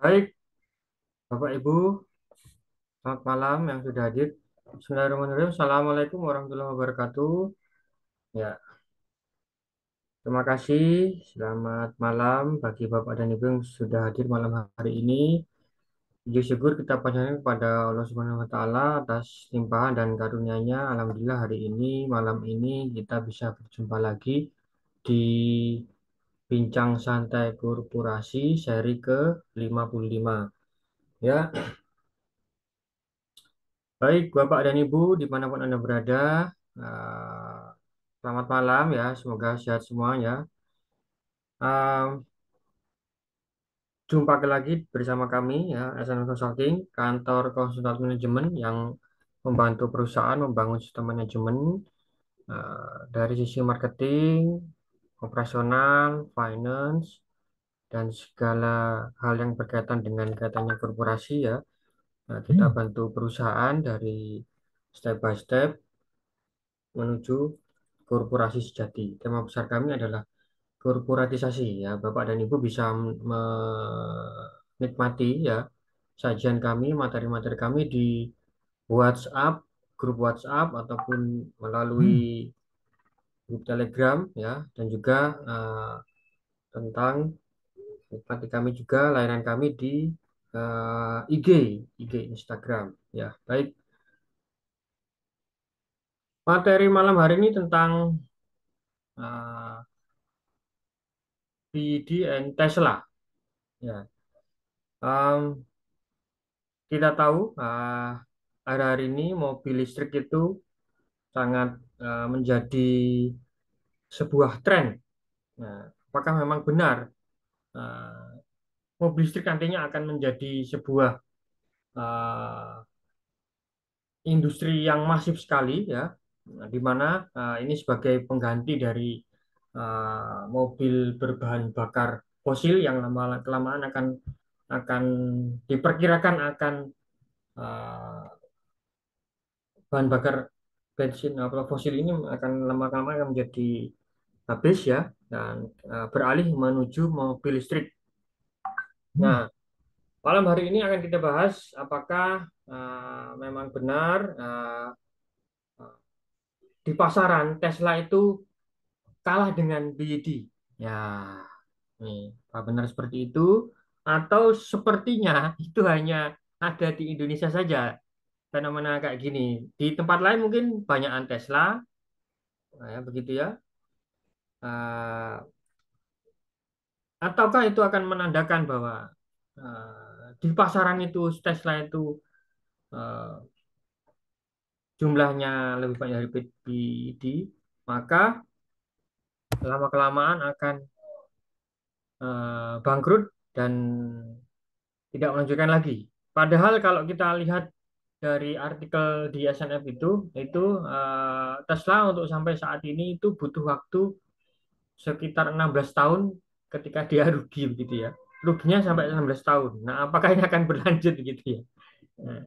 Baik, Bapak Ibu, selamat malam yang sudah hadir. Bismillahirrahmanirrahim. Assalamualaikum warahmatullahi wabarakatuh. Ya, terima kasih. Selamat malam bagi Bapak dan Ibu yang sudah hadir malam hari ini. Puji syukur kita panjatkan kepada Allah Subhanahu wa Ta'ala atas limpahan dan karunia-Nya. Alhamdulillah hari ini, malam ini kita bisa berjumpa lagi di Bincang Santai Korporasi seri ke-55. Ya, baik, Bapak dan Ibu, dimanapun Anda berada, eh, selamat malam ya, semoga sehat semuanya. Eh, Jumpa lagi bersama kami ya, SN Consulting, kantor konsultan manajemen yang membantu perusahaan membangun sistem manajemen dari sisi marketing, operasional, finance, dan segala hal yang berkaitan dengan kaitannya korporasi ya. Nah, kita bantu perusahaan dari step by step menuju korporasi sejati. Tema besar kami adalah korporatisasi ya. Bapak dan Ibu bisa menikmati ya sajian kami, materi-materi kami di WhatsApp, grup WhatsApp ataupun melalui grup Telegram ya, dan juga tentang nikmati kami juga layanan kami di IG Instagram ya. Baik, materi malam hari ini tentang uh, BD and Tesla ya. Um, Kita tahu hari-hari ini mobil listrik itu sangat menjadi sebuah tren. Nah, apakah memang benar uh, mobil listrik nantinya akan menjadi sebuah uh, industri yang masif sekali ya, nah, di mana ini sebagai pengganti dari mobil berbahan bakar fosil yang lama kelamaan akan diperkirakan akan uh, bahan bakar bensin atau fosil ini akan lama-lama akan menjadi habis ya dan beralih menuju mobil listrik. Nah, malam hari ini akan kita bahas apakah memang benar di pasaran Tesla itu kalah dengan BYD. Ya, nih, apa benar seperti itu atau sepertinya itu hanya ada di Indonesia saja fenomena kayak gini. Di tempat lain mungkin banyakan Tesla, nah, ya begitu ya. Eh, Ataukah itu akan menandakan bahwa di pasaran itu Tesla itu eh, jumlahnya lebih banyak dari PD, maka lama-kelamaan akan bangkrut dan tidak melanjutkan lagi. Padahal kalau kita lihat dari artikel di SNF itu Tesla untuk sampai saat ini itu butuh waktu sekitar 16 tahun ketika dia rugi begitu ya. Ruginya sampai 16 tahun. Nah, apakah ini akan berlanjut gitu ya? Nah,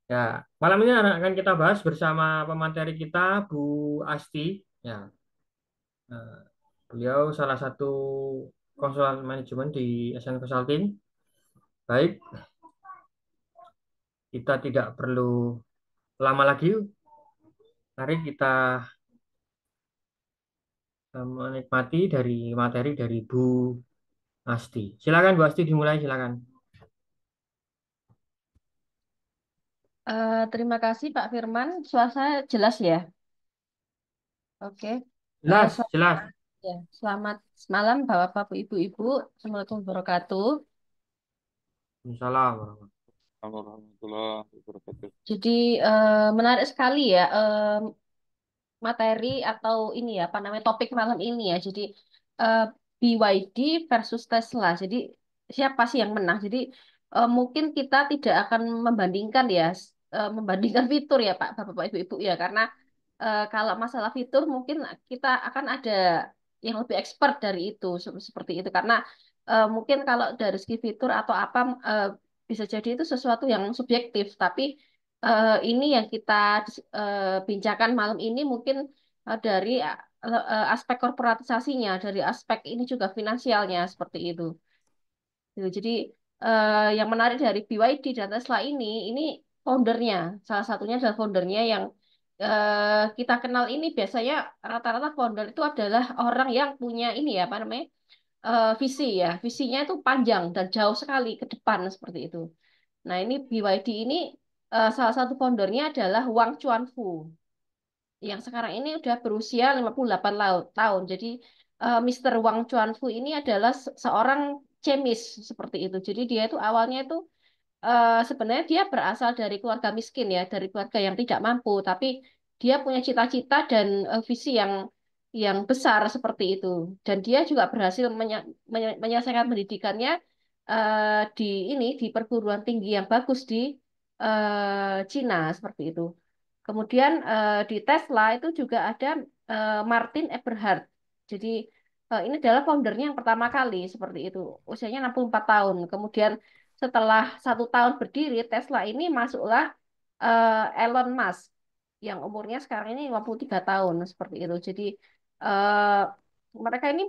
ya, malam ini akan kita bahas bersama pemateri kita Bu Asti. Ya, eh, beliau salah satu konsultan manajemen di SN Consulting. Baik, kita tidak perlu lama lagi. Mari kita menikmati dari materi dari Bu Asti. Silakan Bu Asti dimulai silakan. Terima kasih Pak Firman. Suara saya jelas ya? Oke. Jelas, Selamat, jelas. ya. Selamat malam Bapak-Bapak, Ibu-Ibu. Assalamualaikum warahmatullahi wabarakatuh. Assalamualaikum. Warahmatullahi wabarakatuh. Jadi menarik sekali ya materi atau ini ya apa namanya topik malam ini ya. Jadi eh, BYD versus Tesla. Jadi siapa sih yang menang? Jadi mungkin kita tidak akan membandingkan ya, membandingkan fitur ya Pak, Bapak, Ibu-Ibu ya karena kalau masalah fitur mungkin kita akan ada yang lebih expert dari itu seperti itu karena mungkin kalau dari segi fitur atau apa eh, bisa jadi itu sesuatu yang subjektif tapi ini yang kita bincangkan malam ini mungkin dari aspek korporatisasinya dari aspek ini juga finansialnya seperti itu. Gitu. Jadi yang menarik dari BYD dan Tesla ini foundernya, salah satunya adalah foundernya yang kita kenal ini biasanya rata-rata founder itu adalah orang yang punya ini ya apa namanya visi ya, visinya itu panjang dan jauh sekali ke depan seperti itu. Nah ini BYD ini salah satu foundernya adalah Wang Chuanfu yang sekarang ini udah berusia 58 tahun. Jadi Mr. Wang Chuanfu ini adalah seorang chemis seperti itu. Jadi dia itu awalnya itu sebenarnya dia berasal dari keluarga miskin ya, dari keluarga yang tidak mampu, tapi dia punya cita-cita dan visi yang besar seperti itu. Dan dia juga berhasil menyelesaikan pendidikannya di ini di perguruan tinggi yang bagus di Cina seperti itu. Kemudian di Tesla itu juga ada Martin Eberhard. Jadi ini adalah foundernya yang pertama kali seperti itu. Usianya 64 tahun. Kemudian setelah 1 tahun berdiri, Tesla ini masuklah Elon Musk yang umurnya sekarang ini 53 tahun seperti itu. Jadi eh, mereka ini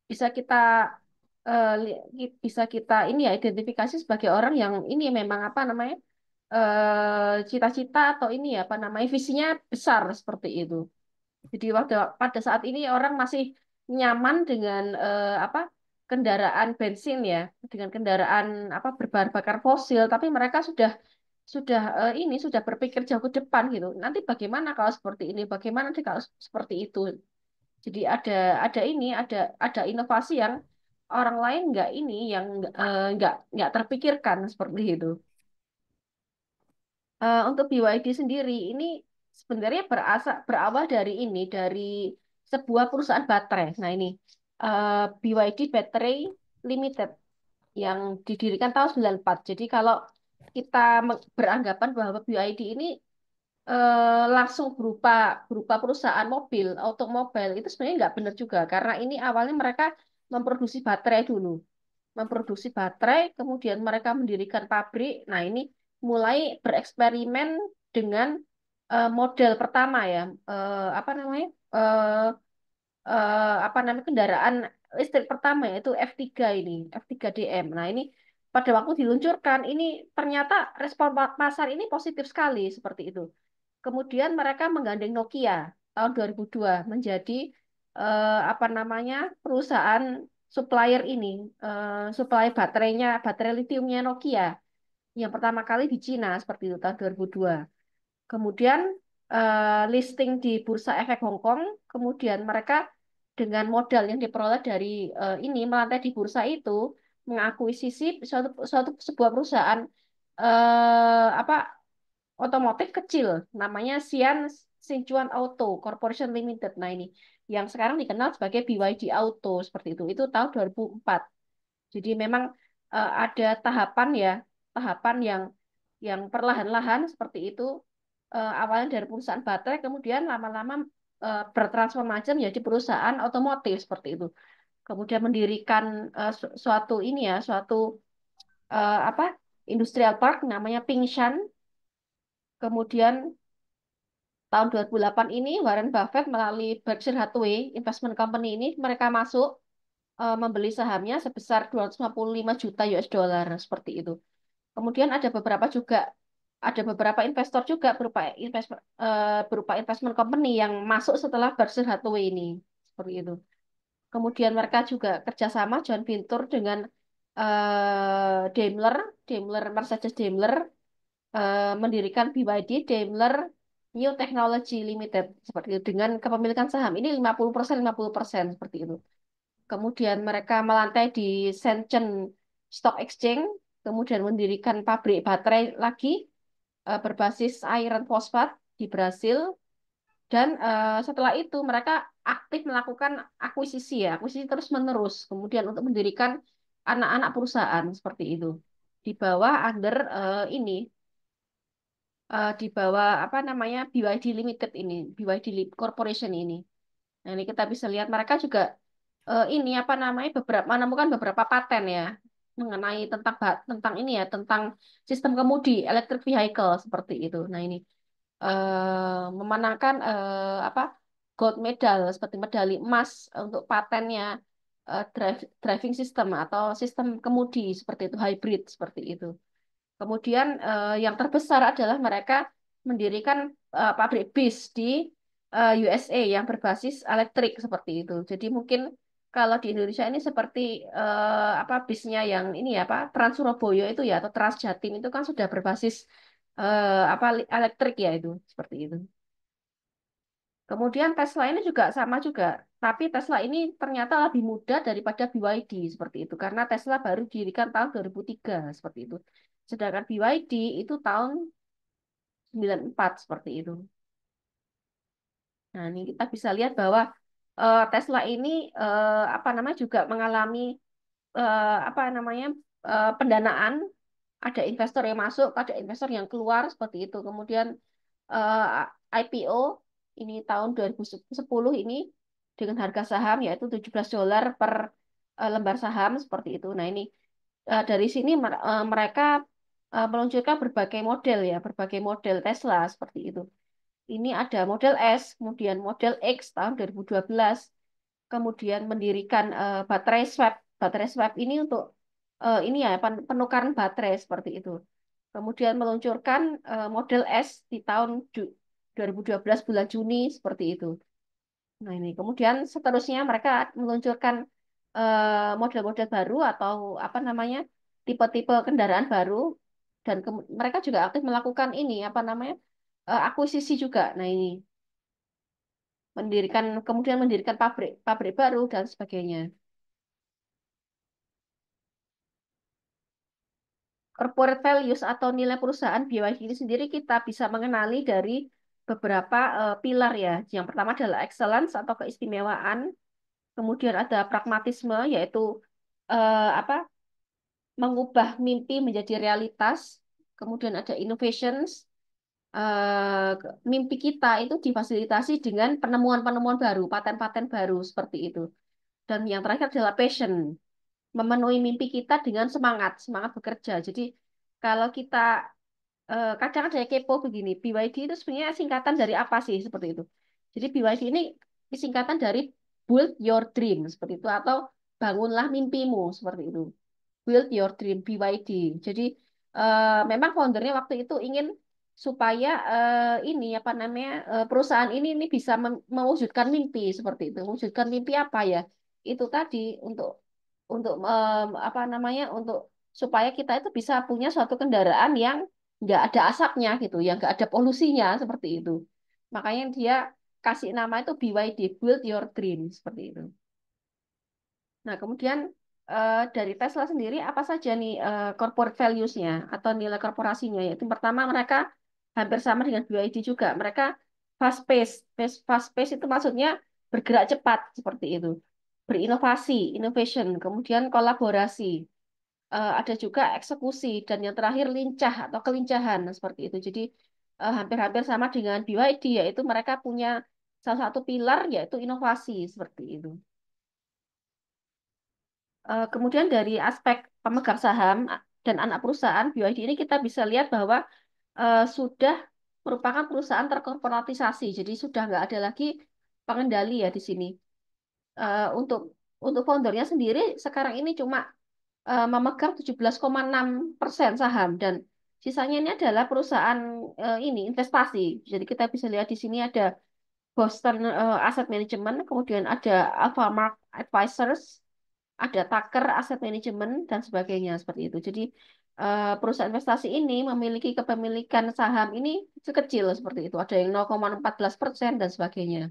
bisa kita bisa kita ini ya identifikasi sebagai orang yang ini memang apa namanya cita-cita atau ini ya apa namanya visinya besar seperti itu. Jadi pada saat ini orang masih nyaman dengan apa kendaraan bensin ya, dengan kendaraan apa berbahan bakar fosil, tapi mereka sudah ini sudah berpikir jauh ke depan gitu. Nanti bagaimana kalau seperti ini? Bagaimana nanti kalau seperti itu? Jadi ada ini ada inovasi yang orang lain nggak ini yang nggak terpikirkan seperti itu. Untuk BYD sendiri ini sebenarnya berawal dari ini dari sebuah perusahaan baterai. Nah ini BYD Battery Limited yang didirikan tahun 94. Jadi kalau kita beranggapan bahwa BYD ini langsung berupa berupa perusahaan mobil, otomobil itu sebenarnya nggak benar juga karena ini awalnya mereka memproduksi baterai dulu, memproduksi baterai, kemudian mereka mendirikan pabrik. Nah, ini mulai bereksperimen dengan model pertama ya, apa namanya? Apa namanya kendaraan listrik pertama yaitu F3 ini, F3 DM. Nah, ini pada waktu diluncurkan ini ternyata respon pasar ini positif sekali seperti itu. Kemudian mereka menggandeng Nokia tahun 2002 menjadi apa namanya perusahaan supplier ini, supply baterainya, baterai litiumnya Nokia yang pertama kali di Cina seperti itu tahun 2002. Kemudian listing di Bursa Efek Hong Kong, kemudian mereka dengan modal yang diperoleh dari ini melantai di bursa itu mengakuisisi suatu sebuah perusahaan apa otomotif kecil namanya Sichuan Auto Corporation Limited. Nah, ini yang sekarang dikenal sebagai BYD Auto seperti itu. Itu tahun 2004. Jadi memang ada tahapan ya, tahapan yang perlahan-lahan seperti itu. Awalnya dari perusahaan baterai, kemudian lama-lama bertransformasi menjadi perusahaan otomotif seperti itu. Kemudian mendirikan suatu ini ya, suatu apa industrial park namanya Pingshan. Kemudian tahun 2008 ini Warren Buffett melalui Berkshire Hathaway Investment Company ini mereka masuk membeli sahamnya sebesar 255 juta US dollar seperti itu. Kemudian ada beberapa investor juga berupa investment company yang masuk setelah Berkshire Hathaway ini seperti itu. Kemudian mereka juga kerjasama joint venture dengan Daimler, Mercedes Daimler mendirikan BYD Daimler New Technology Limited seperti itu dengan kepemilikan saham ini 50% seperti itu. Kemudian mereka melantai di Shenzhen Stock Exchange, kemudian mendirikan pabrik baterai lagi berbasis iron phosphate di Brasil dan setelah itu mereka aktif melakukan akuisisi ya, akuisisi terus-menerus, kemudian untuk mendirikan anak-anak perusahaan seperti itu di bawah under ini di bawah apa namanya BYD Limited ini, BYD Corporation ini. Nah, ini kita bisa lihat mereka juga ini apa namanya menemukan beberapa paten ya mengenai tentang ini ya, tentang sistem kemudi electric vehicle seperti itu. Nah, ini memenangkan apa gold medal seperti medali emas untuk patennya driving system atau sistem kemudi seperti itu, hybrid seperti itu. Kemudian yang terbesar adalah mereka mendirikan pabrik bis di USA yang berbasis elektrik seperti itu. Jadi mungkin kalau di Indonesia ini seperti apa bisnya yang ini ya apa Trans Surabaya itu ya atau Trans Jatim itu kan sudah berbasis apa elektrik ya itu seperti itu. Kemudian Tesla ini juga sama juga, tapi Tesla ini ternyata lebih muda daripada BYD seperti itu karena Tesla baru didirikan tahun 2003 seperti itu. Sedangkan BYD itu tahun 94 seperti itu. Nah, ini kita bisa lihat bahwa Tesla ini apa namanya juga mengalami apa namanya pendanaan, ada investor yang masuk, ada investor yang keluar seperti itu. Kemudian IPO ini tahun 2010 ini dengan harga saham yaitu $17 per lembar saham seperti itu. Nah, ini dari sini mereka meluncurkan berbagai model ya, berbagai model Tesla seperti itu. Ini ada model S, kemudian model X tahun 2012, kemudian mendirikan baterai swap. Baterai swap ini untuk ini ya penukaran baterai seperti itu. Kemudian meluncurkan model S di tahun 2012 bulan Juni seperti itu. Nah ini kemudian seterusnya mereka meluncurkan model-model baru atau apa namanya tipe-tipe kendaraan baru dan mereka juga aktif melakukan ini apa namanya akuisisi juga. Nah ini mendirikan kemudian mendirikan pabrik pabrik baru dan sebagainya. Corporate values atau nilai perusahaan BYD ini sendiri kita bisa mengenali dari beberapa pilar ya. Yang pertama adalah excellence atau keistimewaan, kemudian ada pragmatisme yaitu apa mengubah mimpi menjadi realitas, kemudian ada innovations, mimpi kita itu difasilitasi dengan penemuan-penemuan baru, paten-paten baru seperti itu. Dan yang terakhir adalah passion, memenuhi mimpi kita dengan semangat, semangat bekerja. Jadi kalau kita kadang ada yang kepo begini, BYD itu sebenarnya singkatan dari apa sih seperti itu. Jadi BYD ini singkatan dari Build Your Dream seperti itu atau bangunlah mimpimu seperti itu. Build Your Dream BYD. Jadi memang foundernya waktu itu ingin supaya ini apa namanya perusahaan ini bisa mewujudkan mimpi seperti itu. Mewujudkan mimpi apa ya? Itu tadi untuk apa namanya untuk supaya kita itu bisa punya suatu kendaraan yang nggak ada asapnya gitu, yang nggak ada polusinya seperti itu. Makanya dia kasih nama itu BYD Build Your Dream seperti itu. Nah, kemudian dari Tesla sendiri apa saja nih corporate values-nya atau nilai korporasinya? Yaitu pertama mereka hampir sama dengan BYD juga. Mereka fast pace. Fast pace itu maksudnya bergerak cepat seperti itu. Berinovasi, innovation, kemudian kolaborasi. Ada juga eksekusi dan yang terakhir lincah atau kelincahan seperti itu. Jadi hampir-hampir sama dengan BYD yaitu mereka punya salah satu pilar yaitu inovasi seperti itu. Kemudian dari aspek pemegang saham dan anak perusahaan BYD ini kita bisa lihat bahwa sudah merupakan perusahaan terkorporatisasi. Jadi sudah nggak ada lagi pengendali ya di sini. Untuk foundernya sendiri sekarang ini cuma memegang 17,6% saham dan sisanya ini adalah perusahaan ini investasi. Jadi kita bisa lihat di sini ada Boston Asset Management, kemudian ada Alphamark Advisors, ada Tucker Asset Management dan sebagainya seperti itu. Jadi perusahaan investasi ini memiliki kepemilikan saham ini sekecil seperti itu. Ada yang 0,14% dan sebagainya.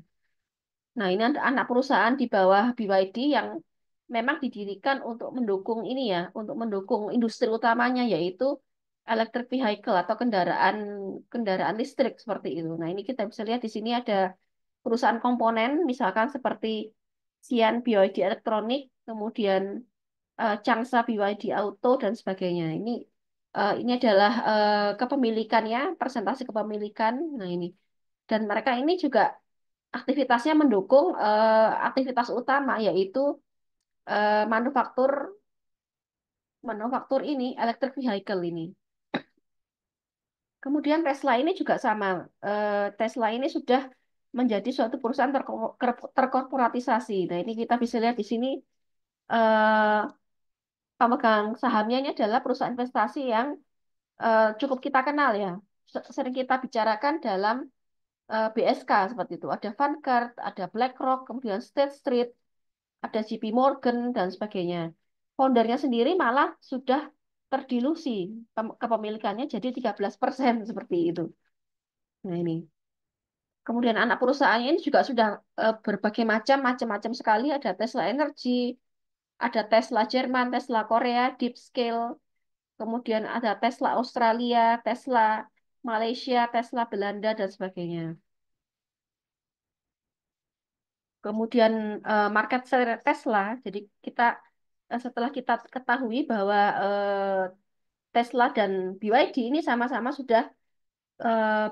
Nah, ini ada anak perusahaan di bawah BYD yang memang didirikan untuk mendukung ini ya, untuk mendukung industri utamanya yaitu electric vehicle atau kendaraan kendaraan listrik seperti itu. Nah, ini kita bisa lihat di sini ada perusahaan komponen misalkan seperti Xi'an BYD Elektronik, kemudian Changsa BYD Auto dan sebagainya. Ini adalah kepemilikannya, presentasi kepemilikan. Nah, ini dan mereka ini juga aktivitasnya mendukung aktivitas utama yaitu manufaktur manufaktur ini electric vehicle ini. Kemudian Tesla ini juga sama. Tesla ini sudah menjadi suatu perusahaan terkorporatisasi. Nah, ini kita bisa lihat di sini eh, pemegang sahamnya ini adalah perusahaan investasi yang cukup kita kenal ya. Sering kita bicarakan dalam BSK seperti itu. Ada Vanguard, ada BlackRock, kemudian State Street, ada JP Morgan dan sebagainya. Foundernya sendiri malah sudah terdilusi kepemilikannya jadi 13% seperti itu. Nah ini. Kemudian anak perusahaannya ini juga sudah berbagai macam sekali. Ada Tesla Energy, ada Tesla Jerman, Tesla Korea, Deepscale, kemudian ada Tesla Australia, Tesla Malaysia, Tesla Belanda dan sebagainya. Kemudian market share Tesla. Jadi kita setelah kita ketahui bahwa Tesla dan BYD ini sama-sama sudah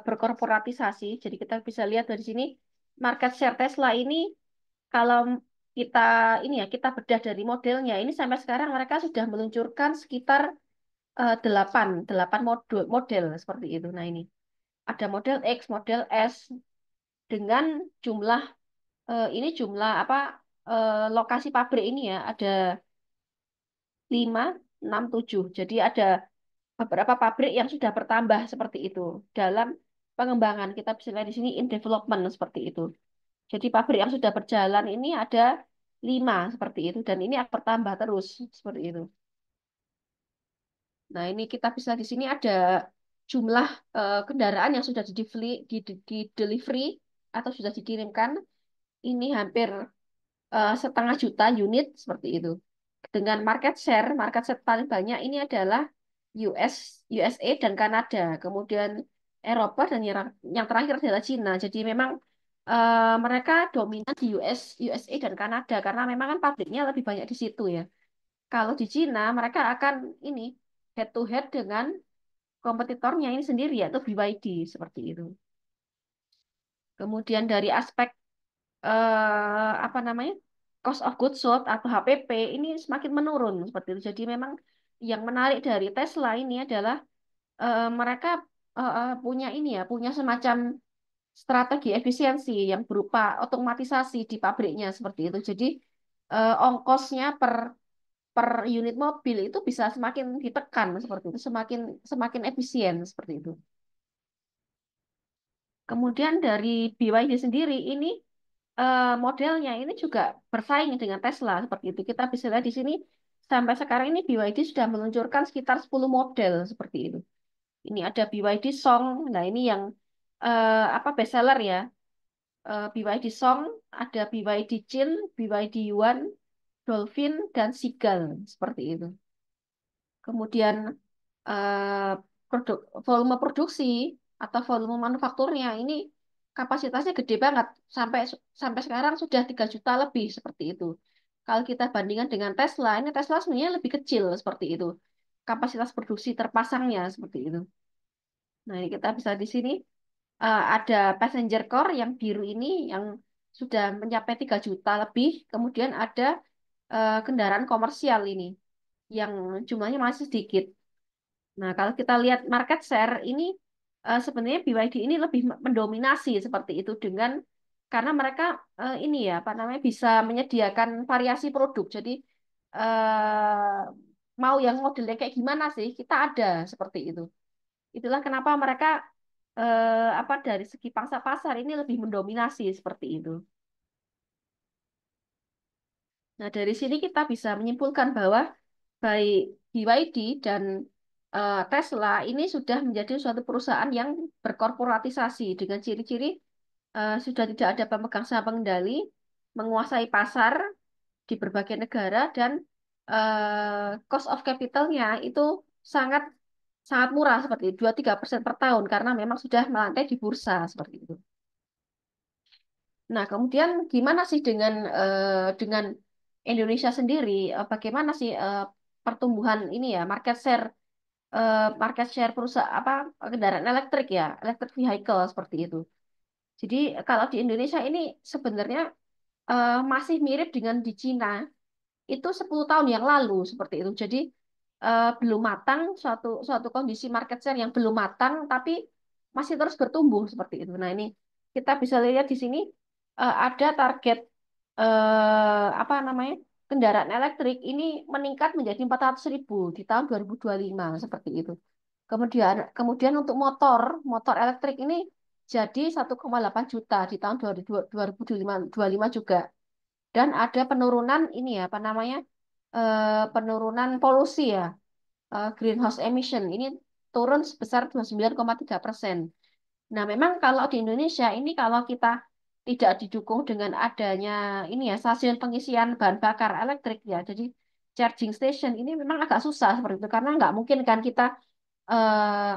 berkorporatisasi. Jadi kita bisa lihat dari sini market share Tesla ini kalau kita ini ya kita bedah dari modelnya ini sampai sekarang mereka sudah meluncurkan sekitar 8 model seperti itu. Nah ini ada model X, model S dengan jumlah ini jumlah apa lokasi pabrik ini ya ada 5, 6, 7. Jadi ada beberapa pabrik yang sudah bertambah seperti itu dalam pengembangan. Kita bisa lihat di sini in development seperti itu. Jadi pabrik yang sudah berjalan ini ada 5 seperti itu dan ini akan bertambah terus seperti itu. Nah ini kita bisa di sini ada jumlah kendaraan yang sudah di delivery atau sudah dikirimkan ini hampir 500.000 unit seperti itu. Dengan market share paling banyak ini adalah US, USA dan Kanada. Kemudian Eropa dan yang terakhir adalah Cina. Jadi memang mereka dominan di USA dan Kanada karena memang kan pabriknya lebih banyak di situ ya. Kalau di Cina mereka akan ini head to head dengan kompetitornya ini sendiri yaitu BYD seperti itu. Kemudian dari aspek apa namanya cost of goods sold atau HPP ini semakin menurun seperti itu. Jadi memang yang menarik dari Tesla ini adalah mereka punya ini ya, punya semacam strategi efisiensi yang berupa otomatisasi di pabriknya seperti itu. Jadi ongkosnya per unit mobil itu bisa semakin ditekan seperti itu, semakin semakin efisien seperti itu. Kemudian dari BYD sendiri ini modelnya ini juga bersaing dengan Tesla seperti itu. Kita bisa lihat di sini sampai sekarang ini BYD sudah meluncurkan sekitar 10 model seperti itu. Ini ada BYD Song. Nah, ini yang apa bestseller ya. BYD Song, ada BYD Chin, BYD Yuan, Dolphin dan Seagull seperti itu. Kemudian eh, volume produksi atau volume manufakturnya ini kapasitasnya gede banget sampai sampai sekarang sudah 3 juta lebih seperti itu. Kalau kita bandingkan dengan Tesla, ini Tesla sebenarnya lebih kecil seperti itu. Kapasitas produksi terpasangnya seperti itu. Nah, ini kita bisa di sini ada passenger car yang biru ini yang sudah mencapai 3 juta lebih. Kemudian ada kendaraan komersial ini yang jumlahnya masih sedikit. Nah, kalau kita lihat market share ini sebenarnya BYD ini lebih mendominasi seperti itu dengan karena mereka ini ya apa namanya bisa menyediakan variasi produk. Jadi mau yang modelnya kayak gimana sih kita ada seperti itu. Itulah kenapa mereka apa dari segi pangsa pasar ini lebih mendominasi seperti itu. Nah, dari sini kita bisa menyimpulkan bahwa baik BYD dan Tesla ini sudah menjadi suatu perusahaan yang berkorporatisasi dengan ciri-ciri sudah tidak ada pemegang saham pengendali, menguasai pasar di berbagai negara dan cost of capitalnya itu sangat sangat murah seperti 2-3% per tahun karena memang sudah melantai di bursa seperti itu. Nah, kemudian gimana sih dengan Indonesia sendiri? Bagaimana sih pertumbuhan ini ya market share perusahaan apa kendaraan elektrik ya, electric vehicle seperti itu. Jadi kalau di Indonesia ini sebenarnya masih mirip dengan di Cina itu 10 tahun yang lalu seperti itu. Jadi belum matang suatu suatu kondisi market share yang belum matang tapi masih terus bertumbuh seperti itu. Nah, ini kita bisa lihat di sini ada target apa namanya? kendaraan elektrik ini meningkat menjadi 400.000 di tahun 2025 seperti itu. Kemudian kemudian untuk motor elektrik ini jadi 1,8 juta di tahun 2025 juga. Dan ada penurunan ini ya, apa namanya? Penurunan polusi ya, greenhouse emission ini turun sebesar 29,3%. Nah, memang kalau di Indonesia ini kalau kita tidak didukung dengan adanya ini ya stasiun pengisian bahan bakar elektrik ya, jadi charging station ini memang agak susah seperti itu karena nggak mungkin kan kita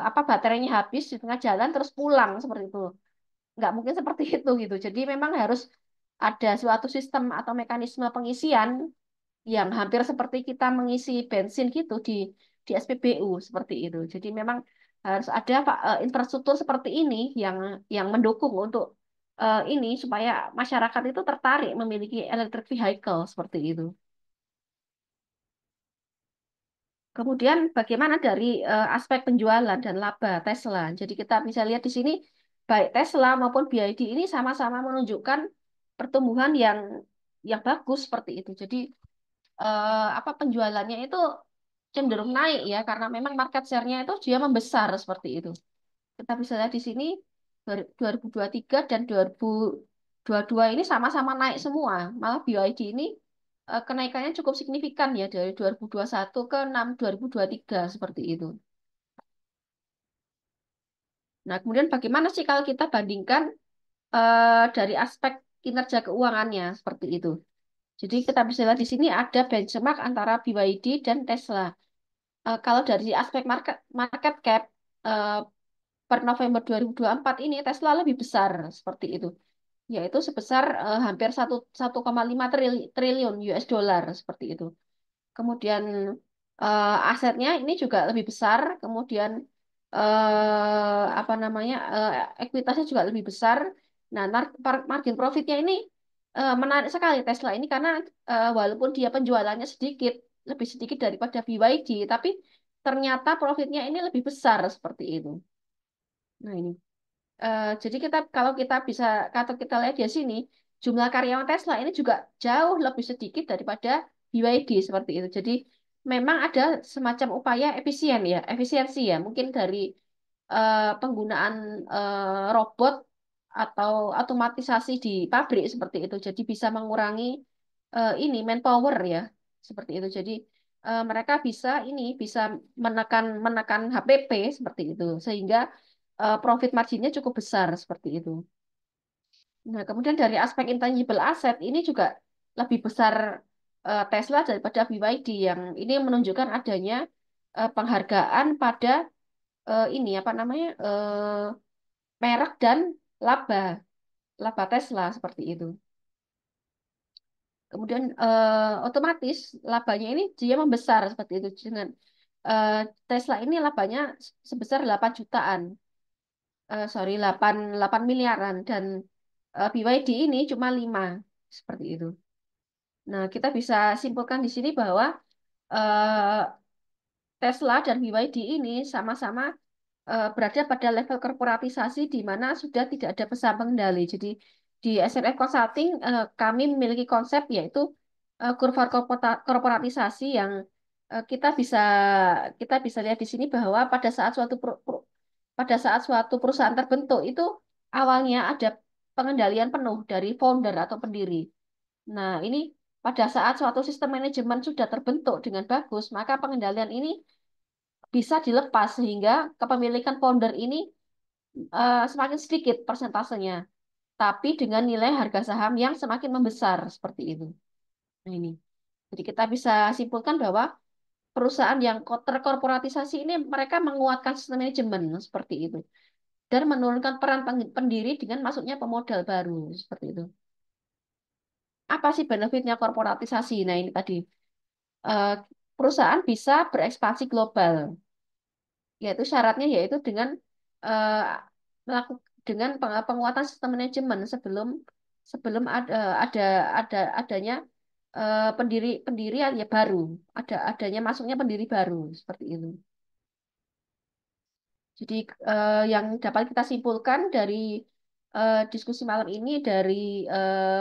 apa baterainya habis di tengah jalan terus pulang seperti itu. Nggak mungkin seperti itu gitu. Jadi memang harus ada suatu sistem atau mekanisme pengisian yang hampir seperti kita mengisi bensin gitu di SPBU seperti itu. Jadi memang harus ada Pak, infrastruktur seperti ini yang mendukung untuk ini supaya masyarakat itu tertarik memiliki electric vehicle seperti itu. Kemudian bagaimana dari aspek penjualan dan laba Tesla. Jadi kita bisa lihat di sini baik Tesla maupun BYD ini sama-sama menunjukkan pertumbuhan yang bagus seperti itu. Jadi apa penjualannya itu cenderung naik ya karena memang market share-nya itu dia membesar seperti itu. Kita bisa lihat di sini 2023 dan 2022 ini sama-sama naik semua. Malah BYD ini kenaikannya cukup signifikan ya dari 2021 ke 6 2023 seperti itu. Nah, kemudian bagaimana sih kalau kita bandingkan dari aspek kinerja keuangannya seperti itu. Jadi kita bisa lihat di sini ada benchmark antara BYD dan Tesla. Kalau dari aspek market market cap eh, per November 2024 ini Tesla lebih besar seperti itu, yaitu sebesar hampir 1,5 triliun US dollar seperti itu. Kemudian asetnya ini juga lebih besar, kemudian apa namanya ekuitasnya juga lebih besar. Nah, margin profitnya ini menarik sekali Tesla ini karena walaupun dia penjualannya sedikit, lebih sedikit daripada BYD, tapi ternyata profitnya ini lebih besar seperti itu. Nah, ini. Jadi kita kalau kita bisa kata kita lihat di sini jumlah karyawan Tesla ini juga jauh lebih sedikit daripada BYD seperti itu. Jadi memang ada semacam upaya efisiensi ya, mungkin dari penggunaan robot atau otomatisasi di pabrik seperti itu. Jadi bisa mengurangi ini manpower ya, seperti itu. Jadi mereka bisa menekan menekan HPP seperti itu sehingga profit marginnya cukup besar seperti itu. Nah, kemudian dari aspek intangible asset ini juga lebih besar Tesla daripada BYD yang ini menunjukkan adanya penghargaan pada ini apa namanya merek dan laba laba Tesla seperti itu. Kemudian otomatis labanya ini dia membesar seperti itu dengan eh, Tesla ini labanya sebesar 8 jutaan. Sorry 8 miliaran dan BYD ini cuma 5 seperti itu. Nah, kita bisa simpulkan di sini bahwa eh, Tesla dan BYD ini sama-sama berada pada level korporatisasi di mana sudah tidak ada pesan pengendali. Jadi di SRF Consulting kami memiliki konsep yaitu kurva korporatisasi yang eh, kita bisa kita bisa lihat di sini bahwa pada saat suatu perusahaan terbentuk itu awalnya ada pengendalian penuh dari founder atau pendiri. Nah, ini pada saat suatu sistem manajemen sudah terbentuk dengan bagus, maka pengendalian ini bisa dilepas sehingga kepemilikan founder ini semakin sedikit persentasenya, tapi dengan nilai harga saham yang semakin membesar seperti itu. Nah, ini. Jadi kita bisa simpulkan bahwa perusahaan yang terkorporatisasi ini mereka menguatkan sistem manajemen seperti itu dan menurunkan peran pendiri dengan masuknya pemodal baru seperti itu. Apa sih benefitnya korporatisasi? Nah, ini tadi eh, perusahaan bisa berekspansi global, yaitu syaratnya yaitu dengan eh, melakukan dengan penguatan sistem manajemen sebelum sebelum ada adanya pendirian ya baru, adanya masuknya pendiri baru seperti itu. Jadi yang dapat kita simpulkan dari diskusi malam ini dari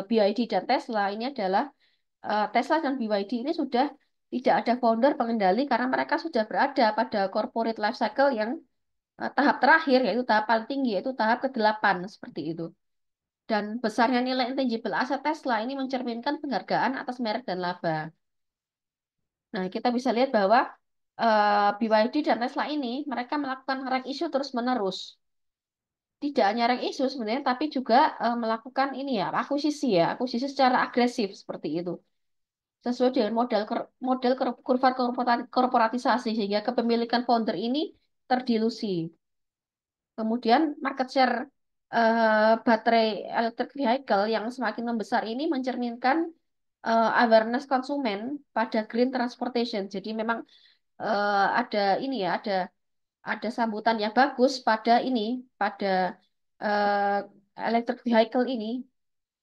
BYD dan Tesla ini adalah Tesla dan BYD ini sudah tidak ada founder pengendali karena mereka sudah berada pada corporate life cycle yang tahap terakhir, yaitu tahap paling tinggi, yaitu tahap ke-8 seperti itu. Dan besarnya nilai intangible aset Tesla ini mencerminkan penghargaan atas merek dan laba. Nah, kita bisa lihat bahwa BYD dan Tesla ini mereka melakukan rank issue terus-menerus. Tidak hanya rank issue sebenarnya, tapi juga melakukan ini ya, akuisisi secara agresif seperti itu. Sesuai dengan model kurva korporatisasi sehingga kepemilikan founder ini terdilusi. Kemudian market share baterai electric vehicle yang semakin membesar ini mencerminkan awareness konsumen pada green transportation. Jadi memang ada ini ya, ada sambutan yang bagus pada ini, pada eh, electric vehicle ini.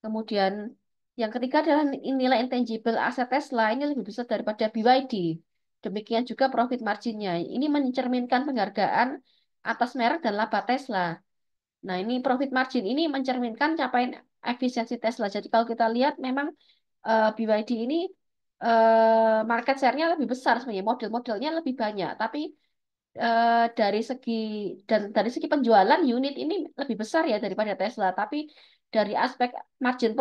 Kemudian yang ketiga adalah nilai intangible aset Tesla ini lebih besar daripada BYD. Demikian juga profit marginnya. Ini mencerminkan penghargaan atas merek dan laba Tesla. Nah, ini profit margin ini mencerminkan capaian efisiensi Tesla. Jadi kalau kita lihat memang BYD ini market share-nya lebih besar sebenarnya, model-modelnya lebih banyak. Tapi dari segi dari segi penjualan unit ini lebih besar ya daripada Tesla. Tapi dari aspek margin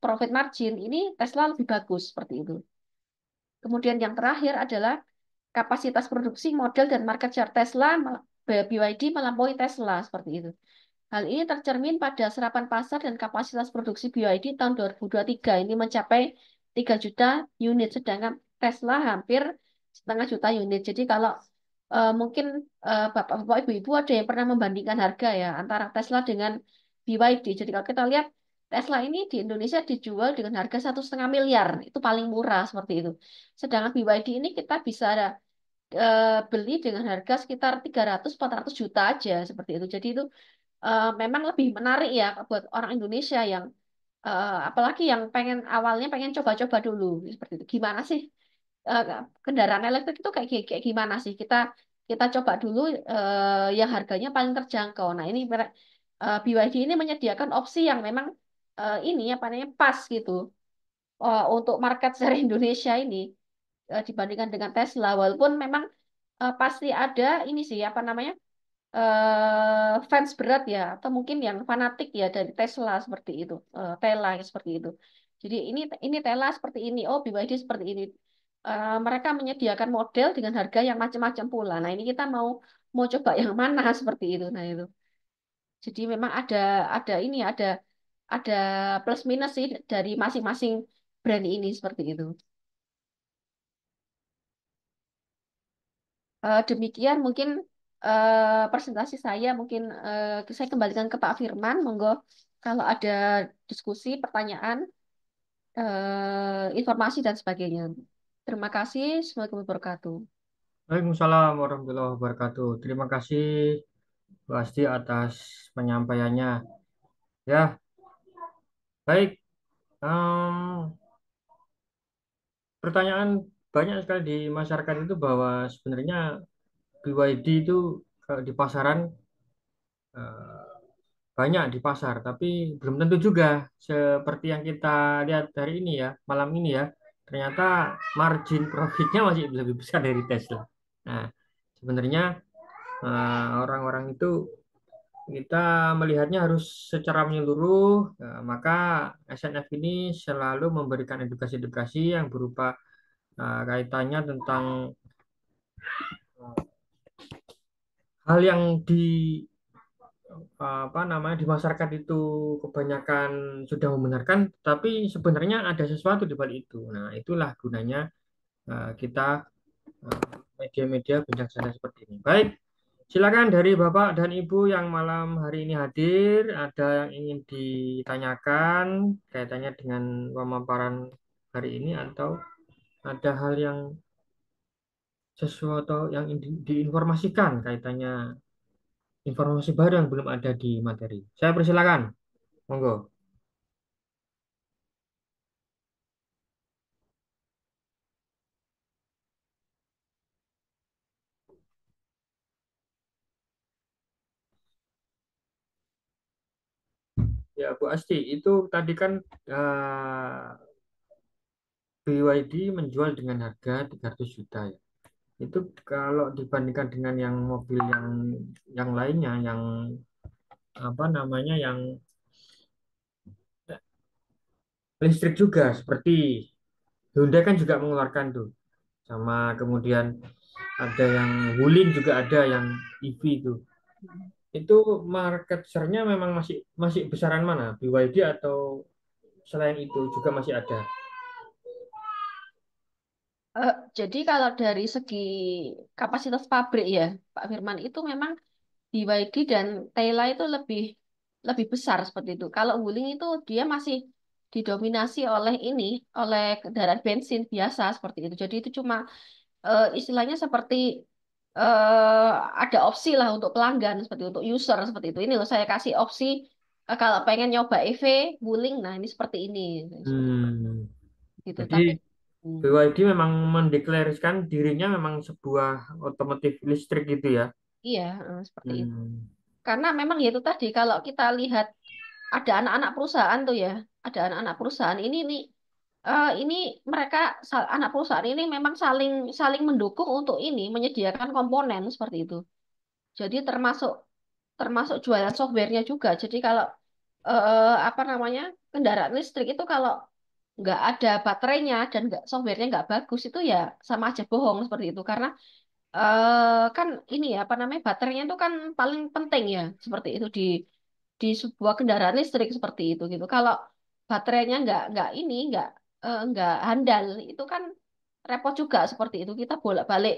profit margin ini Tesla lebih bagus seperti itu. Kemudian yang terakhir adalah kapasitas produksi model dan market share Tesla BYD melampaui Tesla seperti itu. Hal ini tercermin pada serapan pasar dan kapasitas produksi BYD tahun 2023 ini mencapai 3 juta unit, sedangkan Tesla hampir setengah juta unit. Jadi kalau mungkin bapak-bapak, ibu-ibu ada yang pernah membandingkan harga ya antara Tesla dengan BYD. Jadi kalau kita lihat Tesla ini di Indonesia dijual dengan harga 1,5 miliar, itu paling murah seperti itu. Sedangkan BYD ini kita bisa beli dengan harga sekitar 300-400 juta aja seperti itu. Jadi itu memang lebih menarik ya buat orang Indonesia yang apalagi yang awalnya pengen coba-coba dulu seperti itu. Gimana sih eh, kendaraan elektrik itu kayak gimana sih? Kita kita coba dulu yang harganya paling terjangkau. Nah, ini BYD ini menyediakan opsi yang memang ini apa namanya pas gitu untuk market share Indonesia ini dibandingkan dengan Tesla. Walaupun memang pasti ada ini sih apa namanya fans berat ya atau mungkin yang fanatik ya dari Tesla seperti itu Tesla seperti itu jadi ini Tesla seperti ini oh BYD seperti ini. Mereka menyediakan model dengan harga yang macam-macam pula nah ini kita mau mau coba yang mana seperti itu nah itu jadi memang ada ini ada plus minus sih dari masing-masing brand ini seperti itu. Demikian mungkin presentasi saya mungkin saya kembalikan ke Pak Firman. Monggo kalau ada diskusi, pertanyaan, informasi dan sebagainya. Terima kasih. Semoga berkatu. Waalaikumsalam warahmatullahi wabarakatuh. Terima kasih Bu Asti atas penyampaiannya. Ya, baik. Em, Pertanyaan banyak sekali di masyarakat itu bahwa sebenarnya BYD itu kalau di pasaran eh, banyak di pasar, tapi belum tentu juga seperti yang kita lihat hari ini ya, malam ini ya. Ternyata margin profitnya masih lebih besar dari Tesla. Nah, sebenarnya orang-orang itu kita melihatnya harus secara menyeluruh, maka SNF ini selalu memberikan edukasi-edukasi yang berupa kaitannya tentang eh, hal yang di apa namanya di masyarakat itu kebanyakan sudah membenarkan, tapi sebenarnya ada sesuatu di balik itu. Nah, itulah gunanya kita media-media bijaksana seperti ini. Baik, silakan dari Bapak dan Ibu yang malam hari ini hadir, ada yang ingin ditanyakan kaitannya dengan pemaparan hari ini atau ada hal yang sesuatu yang diinformasikan kaitannya informasi baru yang belum ada di materi. Saya persilakan, monggo. Ya, Bu Asti, itu tadi kan eh, BYD menjual dengan harga 300 juta ya. Itu kalau dibandingkan dengan yang mobil yang lainnya, yang apa namanya, yang listrik juga seperti Hyundai kan juga mengeluarkan tuh, sama kemudian ada yang Wuling juga ada yang EV itu. Itu market share-nya memang masih masih besaran mana? BYD atau selain itu juga masih ada? Eh, jadi kalau dari segi kapasitas pabrik ya, Pak Firman itu memang BYD dan Tesla itu lebih lebih besar seperti itu. Kalau Wuling itu dia masih didominasi oleh ini, oleh kendaraan bensin biasa seperti itu. Jadi itu cuma istilahnya seperti eh, ada opsi lah untuk pelanggan seperti untuk user seperti itu. Ini loh saya kasih opsi kalau pengen nyoba EV Wuling, nah ini seperti ini, seperti Hmm, itu. jadi Tapi hmm, BYD memang mendeklarasikan dirinya memang sebuah otomotif listrik gitu ya. iya seperti itu. Hmm. Karena memang ya itu tadi kalau kita lihat ada anak-anak perusahaan tuh ya, ada anak-anak perusahaan ini mereka anak perusahaan ini memang saling saling mendukung untuk ini menyediakan komponen seperti itu. Jadi termasuk termasuk jualan softwarenya juga. Jadi kalau apa namanya kendaraan listrik itu kalau nggak ada baterainya dan nggak softwarenya nggak bagus itu ya sama aja bohong seperti itu. Karena kan ini ya apa namanya baterainya itu kan paling penting ya seperti itu di sebuah kendaraan listrik seperti itu gitu. Kalau baterainya nggak ini nggak handal itu kan repot juga seperti itu. Kita bolak-balik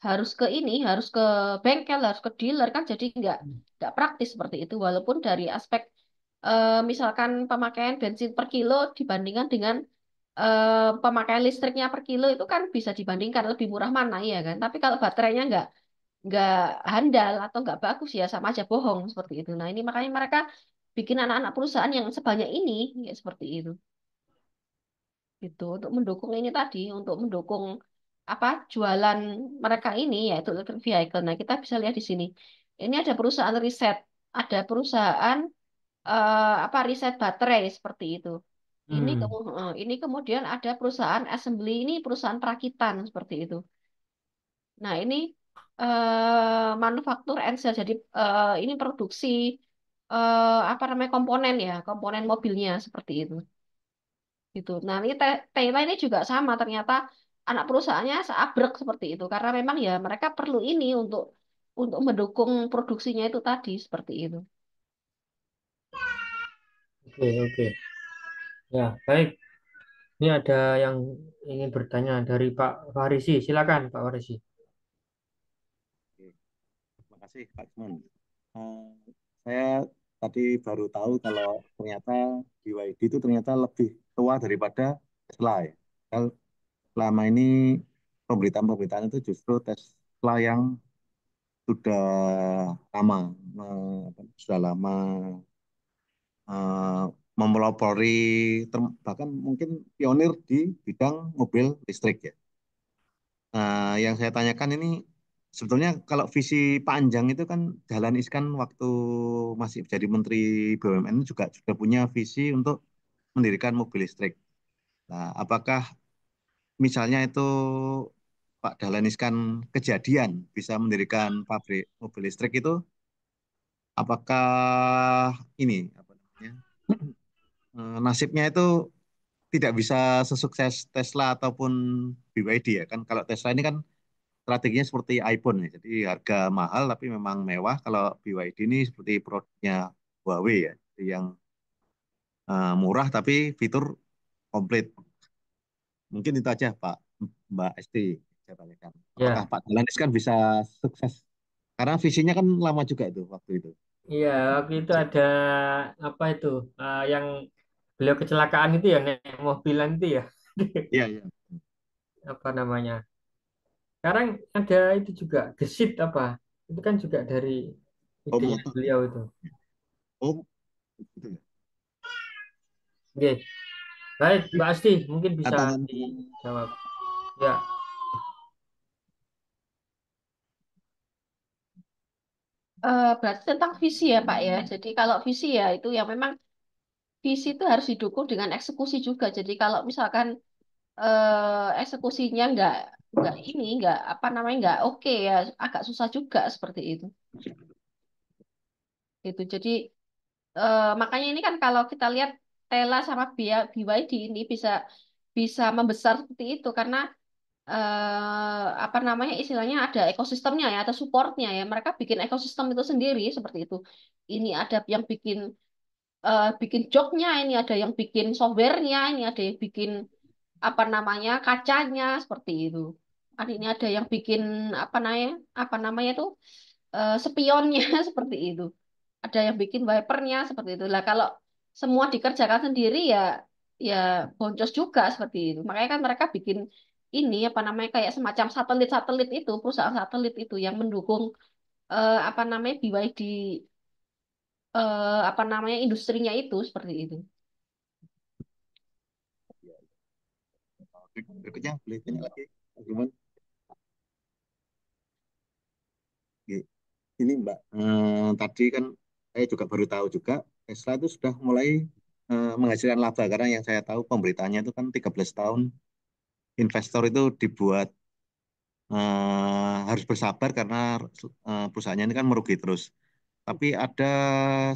harus ke ini harus ke bengkel harus ke dealer kan jadi nggak praktis seperti itu. Walaupun dari aspek misalkan pemakaian bensin per kilo dibandingkan dengan pemakaian listriknya per kilo itu kan bisa dibandingkan lebih murah mana ya kan. Tapi kalau baterainya nggak handal atau nggak bagus ya sama aja bohong seperti itu. Nah ini makanya mereka bikin anak-anak perusahaan yang sebanyak ini ya seperti itu. Gitu untuk mendukung ini tadi, untuk mendukung apa jualan mereka ini yaitu electric vehicle. Nah kita bisa lihat di sini. Ini ada perusahaan riset, ada perusahaan apa riset baterai seperti itu. Hmm. Ini kemudian ada perusahaan assembly ini perusahaan perakitan seperti itu. Nah, ini manufaktur and sales. Jadi ini produksi apa namanya komponen ya, komponen mobilnya seperti itu. Gitu. Nah, ini Thailand ini juga sama. Ternyata anak perusahaannya seabrek seperti itu karena memang ya mereka perlu ini untuk mendukung produksinya itu tadi seperti itu. Oke, oke. Ya, baik. Ini ada yang ingin bertanya dari Pak Farisi. Silakan, Pak Farisi. Oke, terima kasih Pak Isman. Eh, saya tadi baru tahu kalau ternyata BYD itu ternyata lebih tua daripada Tesla ya. Kalau selama ini pemberitaan-pemberitaan itu justru Tesla yang sudah lama, sudah lama eh, mempelopori, bahkan mungkin pionir di bidang mobil listrik ya. Nah, yang saya tanyakan ini sebetulnya kalau visi panjang itu kan Dahlan Iskan waktu masih jadi Menteri BUMN juga sudah punya visi untuk mendirikan mobil listrik. Nah, apakah misalnya itu Pak Dahlan Iskan kejadian bisa mendirikan pabrik mobil listrik itu, apakah ini apa namanya nasibnya itu tidak bisa sesukses Tesla ataupun BYD ya kan? Kalau Tesla ini kan strateginya seperti iPhone ya. Jadi harga mahal tapi memang mewah. Kalau BYD ini seperti produknya Huawei ya. Jadi yang murah tapi fitur komplit. Mungkin itu aja Pak Mbak Esti saya tanyakan. Apakah Ya, Pak Dahlan kan bisa sukses? Karena visinya kan lama juga itu waktu itu. iya. Waktu itu ada apa itu yang beliau kecelakaan itu ya, naik mobilan itu ya. Iya, iya. Apa namanya? Sekarang ada itu juga gesit apa? Itu kan juga dari Oh, idenya motor. beliau itu. Oh, gitu ya. Oke, baik, Mbak Asti mungkin bisa Tantangan dijawab. Ya, Berarti tentang visi ya Pak ya. Jadi kalau visi ya itu yang memang visi itu harus didukung dengan eksekusi juga. Jadi kalau misalkan eksekusinya nggak ini nggak apa namanya nggak oke ya, agak susah juga seperti itu. Itu jadi makanya ini kan kalau kita lihat Tela sama BYD ini bisa bisa membesar seperti itu karena apa namanya istilahnya ada ekosistemnya ya, atau supportnya ya. Mereka bikin ekosistem itu sendiri seperti itu. Ini ada yang bikin joknya, ini ada yang bikin softwarenya, ini ada yang bikin apa namanya kacanya seperti itu. Ini ada yang bikin apa namanya itu spionnya seperti itu. Ada yang bikin wipernya seperti itu. Lah kalau semua dikerjakan sendiri ya ya boncos juga seperti itu. Makanya kan mereka bikin ini apa namanya kayak semacam satelit-satelit itu, perusahaan satelit itu yang mendukung apa namanya BYD apa namanya industrinya itu seperti itu. Berikutnya boleh tanya lagi, Gimana? Ini Mbak, tadi kan saya juga baru tahu juga Tesla itu sudah mulai menghasilkan laba karena yang saya tahu pemberitaannya itu kan 13 tahun investor itu dibuat harus bersabar karena perusahaannya ini kan merugi terus. Tapi ada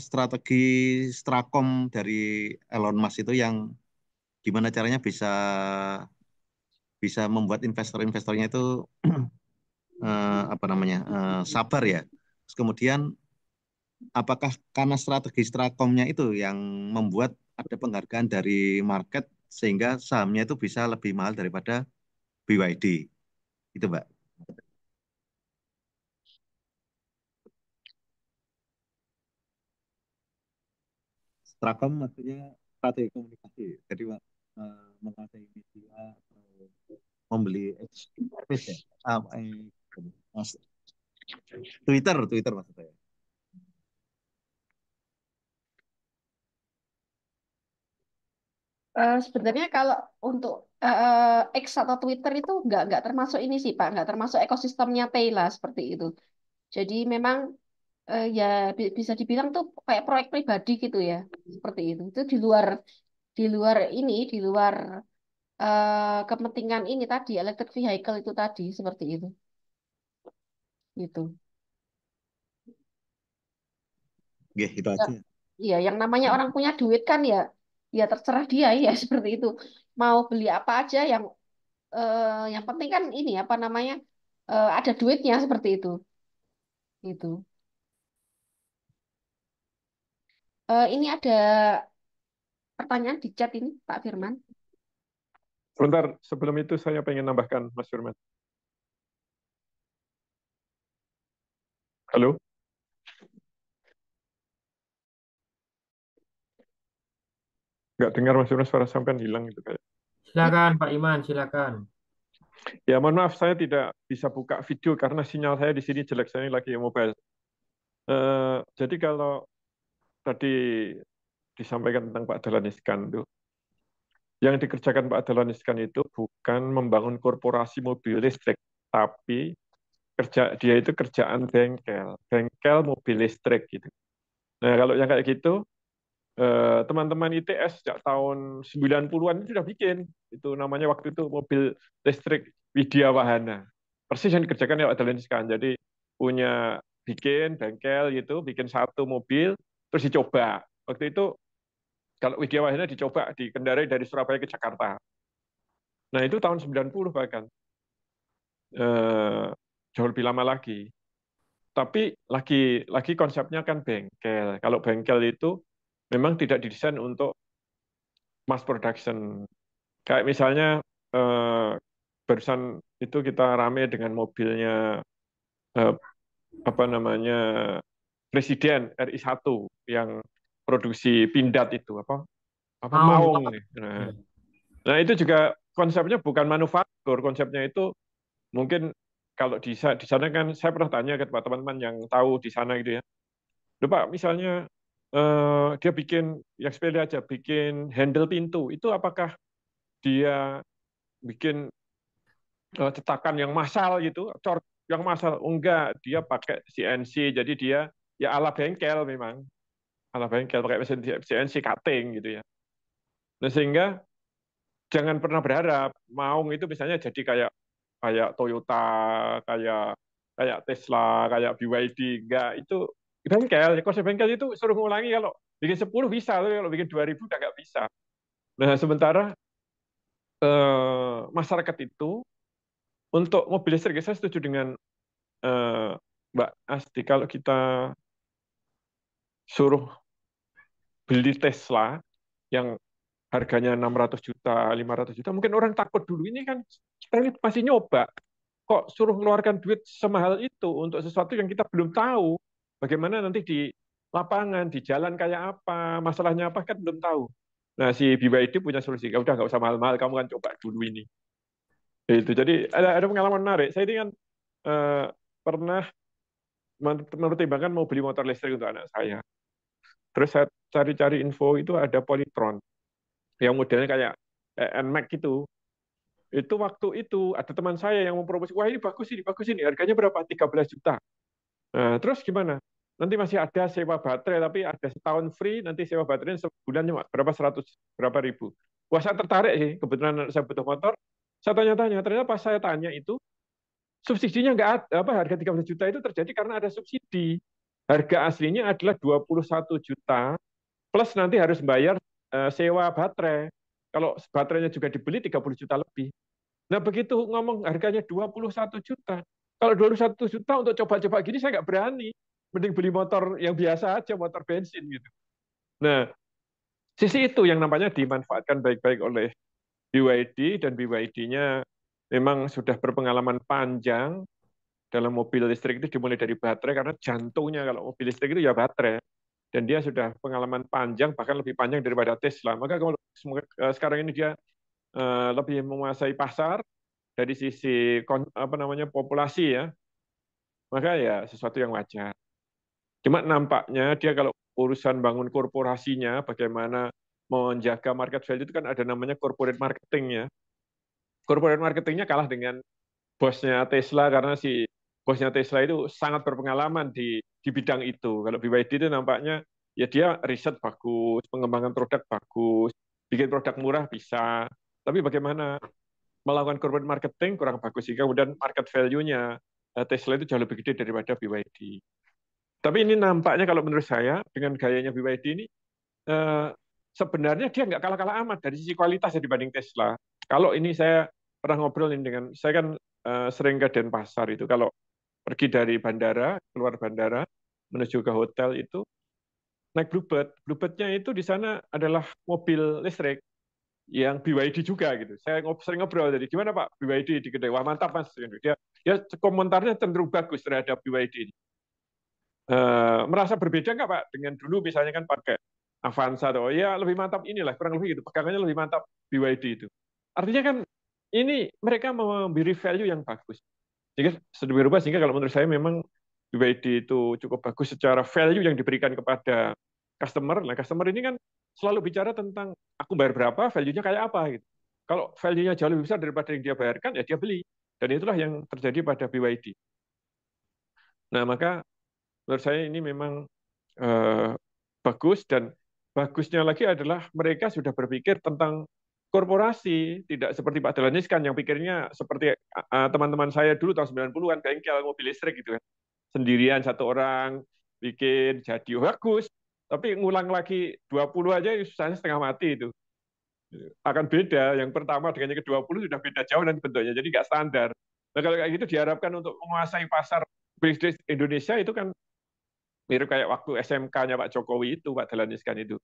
strategi Strakom dari Elon Musk itu yang gimana caranya bisa bisa membuat investor-investornya itu apa namanya sabar ya. Terus kemudian apakah karena strategi Strakomnya itu yang membuat ada penghargaan dari market sehingga sahamnya itu bisa lebih mahal daripada BYD itu Mbak. Strakom maksudnya strategi komunikasi. Jadi menguasai media atau membeli space ya. Mas- Twitter maksud saya. Sebenarnya kalau untuk X atau Twitter itu nggak termasuk ini sih Pak, nggak termasuk ekosistemnya Tela seperti itu. Jadi memang ya bisa dibilang tuh kayak proyek pribadi gitu ya, seperti itu. Itu di luar ini, di luar kepentingan ini tadi electric vehicle itu tadi seperti itu. Gitu. Oke, itu Ya, aja. iya, yang namanya orang punya duit kan ya, ya terserah dia ya seperti itu. Mau beli apa aja yang penting kan ini apa namanya ada duitnya seperti itu. Itu. Ini ada pertanyaan di chat ini Pak Firman. Sebentar, sebelum itu saya pengen nambahkan, Mas Firman. Halo? Nggak dengar, Mas Firman, suara sampean hilang itu kayak. Silakan Pak Iman, silakan. Ya, mohon maaf, saya tidak bisa buka video karena sinyal saya di sini jelek, saya lagi mobile. Jadi kalau tadi disampaikan tentang Pak Dahlan Iskan itu, yang dikerjakan Pak Dahlan Iskan itu bukan membangun korporasi mobil listrik, tapi dia itu kerjaan bengkel mobil listrik gitu. Nah, kalau yang kayak gitu, teman-teman ITS sejak tahun 90-an itu sudah bikin. Itu namanya waktu itu mobil listrik Widya Wahana. Persis yang dikerjakan ya Pak Dahlan Iskan. Jadi punya bikin bengkel gitu, bikin satu mobil, terus dicoba. Waktu itu kalau Widya Wahana dicoba dikendarai dari Surabaya ke Jakarta. Nah itu tahun 90 bahkan. Jauh lebih lama lagi. Tapi lagi konsepnya kan bengkel. Kalau bengkel itu memang tidak didesain untuk mass production. Kayak misalnya eh, barusan itu kita rame dengan mobilnya eh, apa namanya Presiden RI1 yang produksi pindad itu apa Mau. Maung. Nah, itu juga konsepnya bukan manufaktur, konsepnya itu mungkin kalau di sana kan saya pernah tanya ke teman-teman yang tahu di sana gitu ya. Loh, Pak, misalnya dia bikin yang sepele aja, bikin handle pintu, itu apakah dia bikin cetakan yang massal gitu, cor yang massal? Oh, enggak, dia pakai CNC, jadi dia ya ala bengkel memang, ala bengkel pakai mesin CNC cutting gitu ya. Nah, sehingga jangan pernah berharap Maung itu misalnya jadi kayak kayak Toyota, kayak kayak Tesla, kayak BYD. Enggak, itu bengkel. Konsep bengkel itu suruh ngulangi kalau bikin 10 bisa, tapi kalau bikin 2000 udah nggak bisa. Nah, sementara masyarakat itu untuk mobil listrik, saya setuju dengan Mbak Asti, kalau kita suruh beli Tesla yang harganya 600 juta, 500 juta, mungkin orang takut dulu. Ini kan kita ini masih nyoba. Kok suruh mengeluarkan duit semahal itu untuk sesuatu yang kita belum tahu. Bagaimana nanti di lapangan, di jalan kayak apa, masalahnya apa, kan belum tahu. Nah, si BYD punya solusi. Ya udah, nggak usah mahal-mahal, kamu kan coba dulu ini. Itu. Jadi ada pengalaman menarik. Saya ini kan eh, pernah mempertimbangkan mau beli motor listrik untuk anak saya. Terus saya cari-cari info itu ada Polytron yang modelnya kayak NMAX gitu. Itu waktu itu ada teman saya yang mempromosi, wah ini bagus ini, harganya berapa? 13 juta. Nah, terus gimana? Nanti masih ada sewa baterai, tapi ada setahun free, nanti sewa baterainya sebulan cuma berapa 100, berapa ribu. Wah, saya tertarik sih, kebetulan saya butuh motor. Saya tanya-tanya, ternyata pas saya tanya itu, subsidinya nggak ada, harga 13 juta itu terjadi karena ada subsidi. Harga aslinya adalah 21 juta, plus nanti harus bayar sewa baterai. Kalau baterainya juga dibeli 30 juta lebih. Nah, begitu ngomong harganya 21 juta. Kalau 21 juta untuk coba-coba gini saya nggak berani. Mending beli motor yang biasa aja, motor bensin gitu. Nah, sisi itu yang nampaknya dimanfaatkan baik-baik oleh BYD, dan BYD-nya memang sudah berpengalaman panjang dalam mobil listrik itu, dimulai dari baterai, karena jantungnya kalau mobil listrik itu ya baterai. Dan dia sudah pengalaman panjang, bahkan lebih panjang daripada Tesla. Maka kalau sekarang ini dia lebih menguasai pasar dari sisi populasi ya, maka ya sesuatu yang wajar. Cuma nampaknya dia kalau urusan bangun korporasinya, bagaimana menjaga market value itu kan ada namanya corporate marketing ya. Corporate marketingnya kalah dengan bosnya Tesla, karena si bosnya Tesla itu sangat berpengalaman di bidang itu. Kalau BYD itu nampaknya ya dia riset bagus, pengembangan produk bagus, bikin produk murah bisa, tapi bagaimana melakukan corporate marketing kurang bagus, sehingga kemudian market value-nya Tesla itu jauh lebih gede daripada BYD. Tapi ini nampaknya kalau menurut saya dengan gayanya BYD ini eh, sebenarnya dia nggak kalah-kalah amat dari sisi kualitasnya dibanding Tesla. Kalau ini saya pernah ngobrol ini dengan, saya kan sering ke Denpasar itu, kalau pergi dari bandara, keluar bandara menuju ke hotel itu naik Bluebird. Bluebird-nya itu di sana adalah mobil listrik yang BYD juga gitu. Saya sering ngobrol, jadi gimana Pak BYD di kedai? Wah mantap Mas. Dia komentarnya cenderung bagus terhadap BYD. Merasa berbeda nggak Pak dengan dulu misalnya kan pakai Avanza atau ya lebih mantap inilah, kurang lebih gitu, pegangannya lebih mantap BYD itu. Artinya kan ini mereka memberi value yang bagus. Sehingga sedemikian rupa, sehingga kalau menurut saya memang BYD itu cukup bagus secara value yang diberikan kepada customer. Nah, customer ini kan selalu bicara tentang aku bayar berapa, value-nya kayak apa gitu. Kalau value-nya jauh lebih besar daripada yang dia bayarkan, ya dia beli. Dan itulah yang terjadi pada BYD. Nah, maka menurut saya ini memang bagus, dan bagusnya lagi adalah mereka sudah berpikir tentang korporasi, tidak seperti Pak Dahlan Iskan yang pikirnya seperti teman-teman saya dulu tahun 90-an, bengkel mobil listrik gitu kan. Sendirian satu orang bikin jadi bagus, tapi ngulang lagi 20 aja susahnya setengah mati itu. Akan beda, yang pertama dengan yang ke-20 sudah beda jauh dan bentuknya, jadi nggak standar. Nah kalau kayak gitu diharapkan untuk menguasai pasar bisnis Indonesia itu kan mirip kayak waktu SMK-nya Pak Jokowi itu, Pak Dahlan Iskan itu.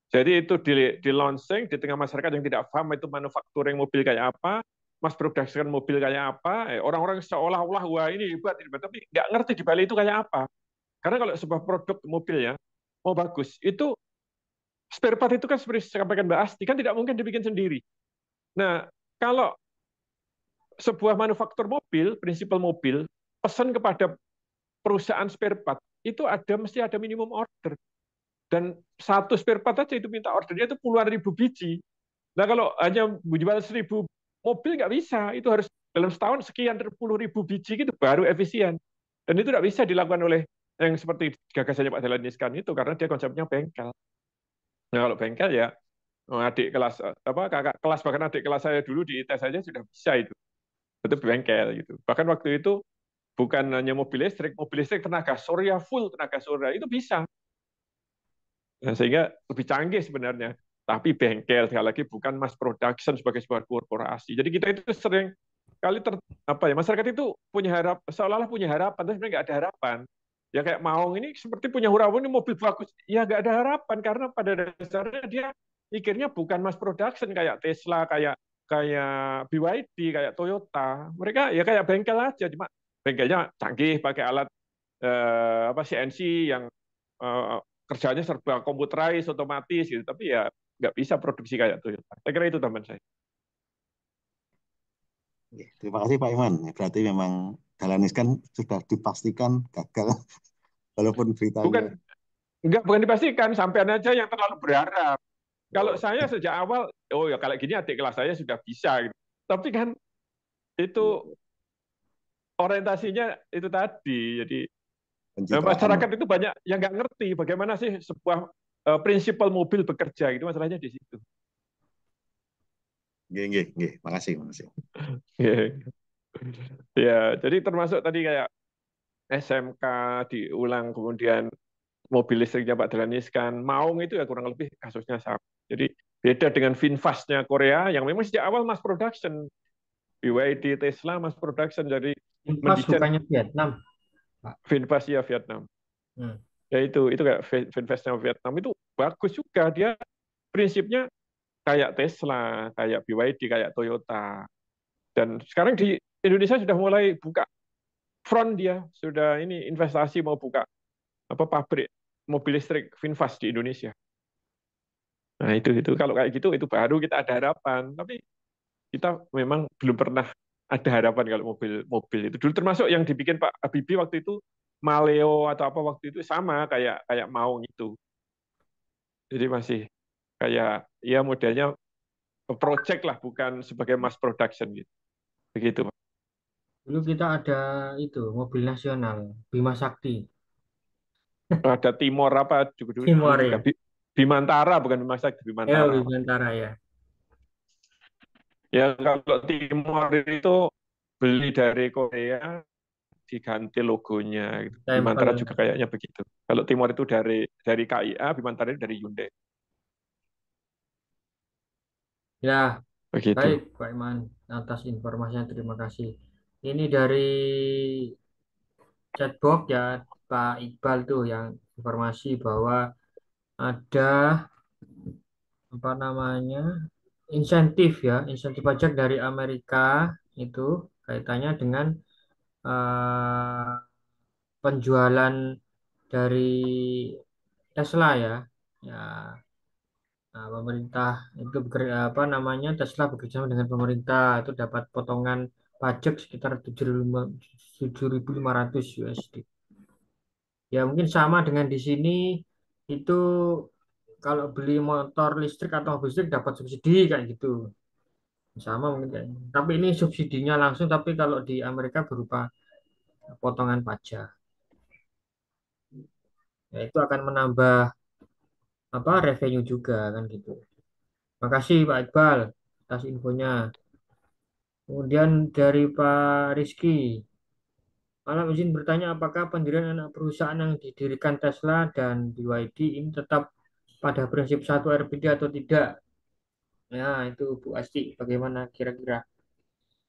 Jadi itu di launching di tengah masyarakat yang tidak paham itu manufacturing mobil kayak apa, mass production mobil kayak apa, orang-orang seolah-olah wah ini hebat, tapi nggak ngerti di balik itu kayak apa. Karena kalau sebuah produk mobil ya mau bagus, itu spare part itu kan seperti sampaikan Mbak Asti, kan tidak mungkin dibikin sendiri. Nah, kalau sebuah manufaktur mobil, prinsipal mobil, pesan kepada perusahaan spare part, itu mesti ada minimum order. Dan satu spare part aja itu minta ordernya itu puluhan ribu biji. Nah kalau hanya menjual 1.000 mobil nggak bisa, itu harus dalam setahun sekian puluh ribu biji gitu baru efisien. Dan itu tidak bisa dilakukan oleh yang seperti gagasannya Pak Dahlan Iskan itu, karena dia konsepnya bengkel. Nah kalau bengkel ya Adik kelas apa kakak kelas bahkan adik kelas saya dulu di ITS saja sudah bisa itu bengkel gitu. Bahkan waktu itu bukan hanya mobil listrik tenaga surya full tenaga surya itu bisa. Nah, sehingga lebih canggih sebenarnya. Tapi bengkel sekali lagi bukan mass production sebagai sebuah korporasi. Jadi kita itu sering kali apa ya masyarakat itu punya seolah-olah punya harapan, tapi sebenarnya nggak ada harapan. Ya kayak Maung ini seperti punya harapan ini mobil bagus, ya nggak ada harapan karena pada dasarnya dia pikirnya bukan mass production kayak Tesla, kayak kayak BYD, kayak Toyota. Mereka ya kayak bengkel aja, cuma bengkelnya canggih pakai alat apa CNC yang eh, kerjanya serba komputerized otomatis gitu tapi ya nggak bisa produksi kayak Toyota. Saya kira itu teman saya. Oke, terima kasih Pak Iman. Berarti memang Dahlan Iskan sudah dipastikan gagal walaupun beritanya. Bukan bukan dipastikan sampean aja yang terlalu berharap. Kalau Oh, saya sejak awal oh ya kalau gini adik kelas saya sudah bisa gitu. Tapi kan itu orientasinya itu tadi. Jadi pencitraan. masyarakat itu banyak yang nggak ngerti bagaimana sih sebuah prinsipal mobil bekerja gitu masalahnya di situ. Nggih, nggih, nggih. Makasih, makasih. Ya, jadi termasuk tadi kayak SMK diulang kemudian mobil listriknya Pak Dahlan Iskan, Maung itu ya kurang lebih kasusnya sama. Jadi beda dengan VinFast-nya Korea yang memang sejak awal mass production. BYD, Tesla mass production, jadi Invas mendesain bukannya Vietnam, Pak. VinFast ya Vietnam. Hmm. Ya itu kayak VinFast-nya Vietnam itu bagus juga dia prinsipnya kayak Tesla, kayak BYD, kayak Toyota. Dan sekarang di Indonesia sudah mulai buka front dia, sudah ini investasi mau buka apa pabrik mobil listrik VinFast di Indonesia. Nah, itu kalau kayak gitu itu baru kita ada harapan. Tapi kita memang belum pernah ada harapan kalau mobil itu. Dulu termasuk yang dibikin Pak Habibie waktu itu Maleo atau apa waktu itu sama kayak kayak Maung itu. Jadi masih kayak ya modelnya project lah bukan sebagai mass production gitu. Begitu, Pak. Dulu kita ada itu mobil nasional Bima Sakti, Ada Timor apa juga dulu Timor juga ya, Bimantara bukan Bima Sakti ya Bimantara. Bimantara ya. Ya kalau Timor itu beli dari Korea diganti logonya gitu. Bimantara Tempel. juga kayaknya begitu. Kalau Timor itu dari KIA, Bimantara itu dari Hyundai. Ya, Begitu. baik Pak Iman atas informasinya terima kasih. Ini dari chatbox ya Pak Iqbal tuh yang informasi bahwa ada apa namanya insentif pajak dari Amerika itu kaitannya dengan eh, penjualan dari Tesla ya. Ya, nah, pemerintah itu bekerja apa namanya Tesla bekerja sama dengan pemerintah itu dapat potongan pajak sekitar 7.500 USD. Ya mungkin sama dengan di sini itu kalau beli motor listrik atau mobil listrik dapat subsidi kayak gitu. Sama mungkin kayaknya. Tapi ini subsidinya langsung tapi kalau di Amerika berupa potongan pajak. Ya itu akan menambah apa revenue juga kan gitu. Makasih Pak Iqbal atas infonya. Kemudian dari Pak Rizky, malam izin bertanya apakah pendirian anak perusahaan yang didirikan Tesla dan BYD ini tetap pada prinsip satu RPD atau tidak? Nah, itu Bu Asti, bagaimana kira-kira?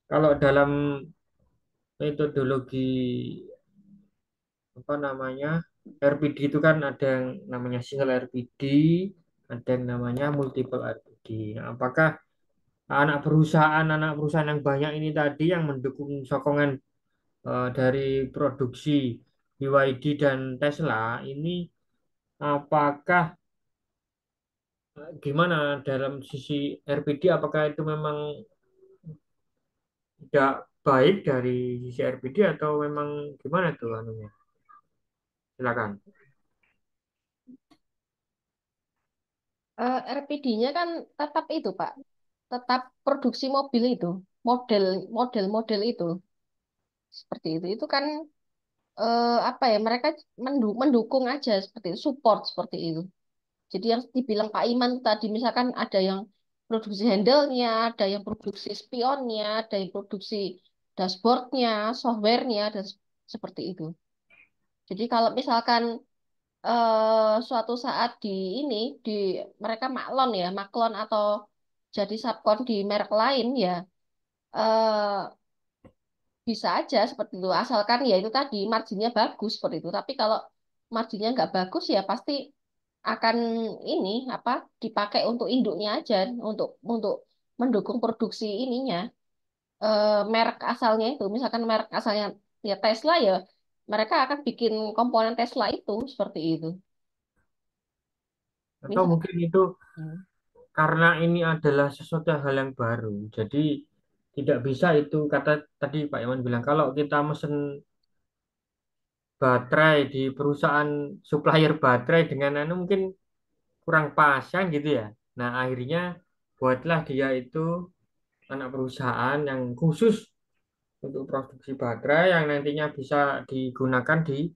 Kalau dalam metodologi apa namanya RPD itu kan ada yang namanya single RPD, ada yang namanya multiple RPD. Nah, apakah anak perusahaan yang banyak ini tadi yang mendukung sokongan dari produksi BYD dan Tesla ini apakah gimana dalam sisi RPD apakah itu memang tidak baik dari sisi RPD atau memang gimana tuh anunya? Silakan. RPD-nya kan tetap itu, Pak. Tetap produksi mobil itu, model model-model itu seperti itu. Itu kan apa ya? Mereka mendukung aja seperti itu, support seperti itu. Jadi yang dibilang Pak Iman tadi, misalkan ada yang produksi handle-nya, ada yang produksi spionnya, ada yang produksi dashboardnya, software-nya, dan seperti itu. Jadi kalau misalkan suatu saat di ini di mereka maklon atau jadi subkon di merek lain ya, eh, bisa aja seperti itu asalkan ya itu tadi marginnya bagus seperti itu. Tapi kalau marginnya nggak bagus ya pasti akan ini apa dipakai untuk induknya aja, untuk mendukung produksi ininya, merek asalnya itu. Misalkan merek asalnya ya Tesla ya, mereka akan bikin komponen Tesla itu seperti itu. Atau Misal, mungkin itu hmm, karena ini adalah sesuatu hal yang baru, jadi tidak bisa itu kata tadi Pak Iman bilang kalau kita mesen baterai di perusahaan supplier baterai dengan anu mungkin kurang pas kan gitu ya. Nah akhirnya buatlah dia itu anak perusahaan yang khusus untuk produksi baterai yang nantinya bisa digunakan di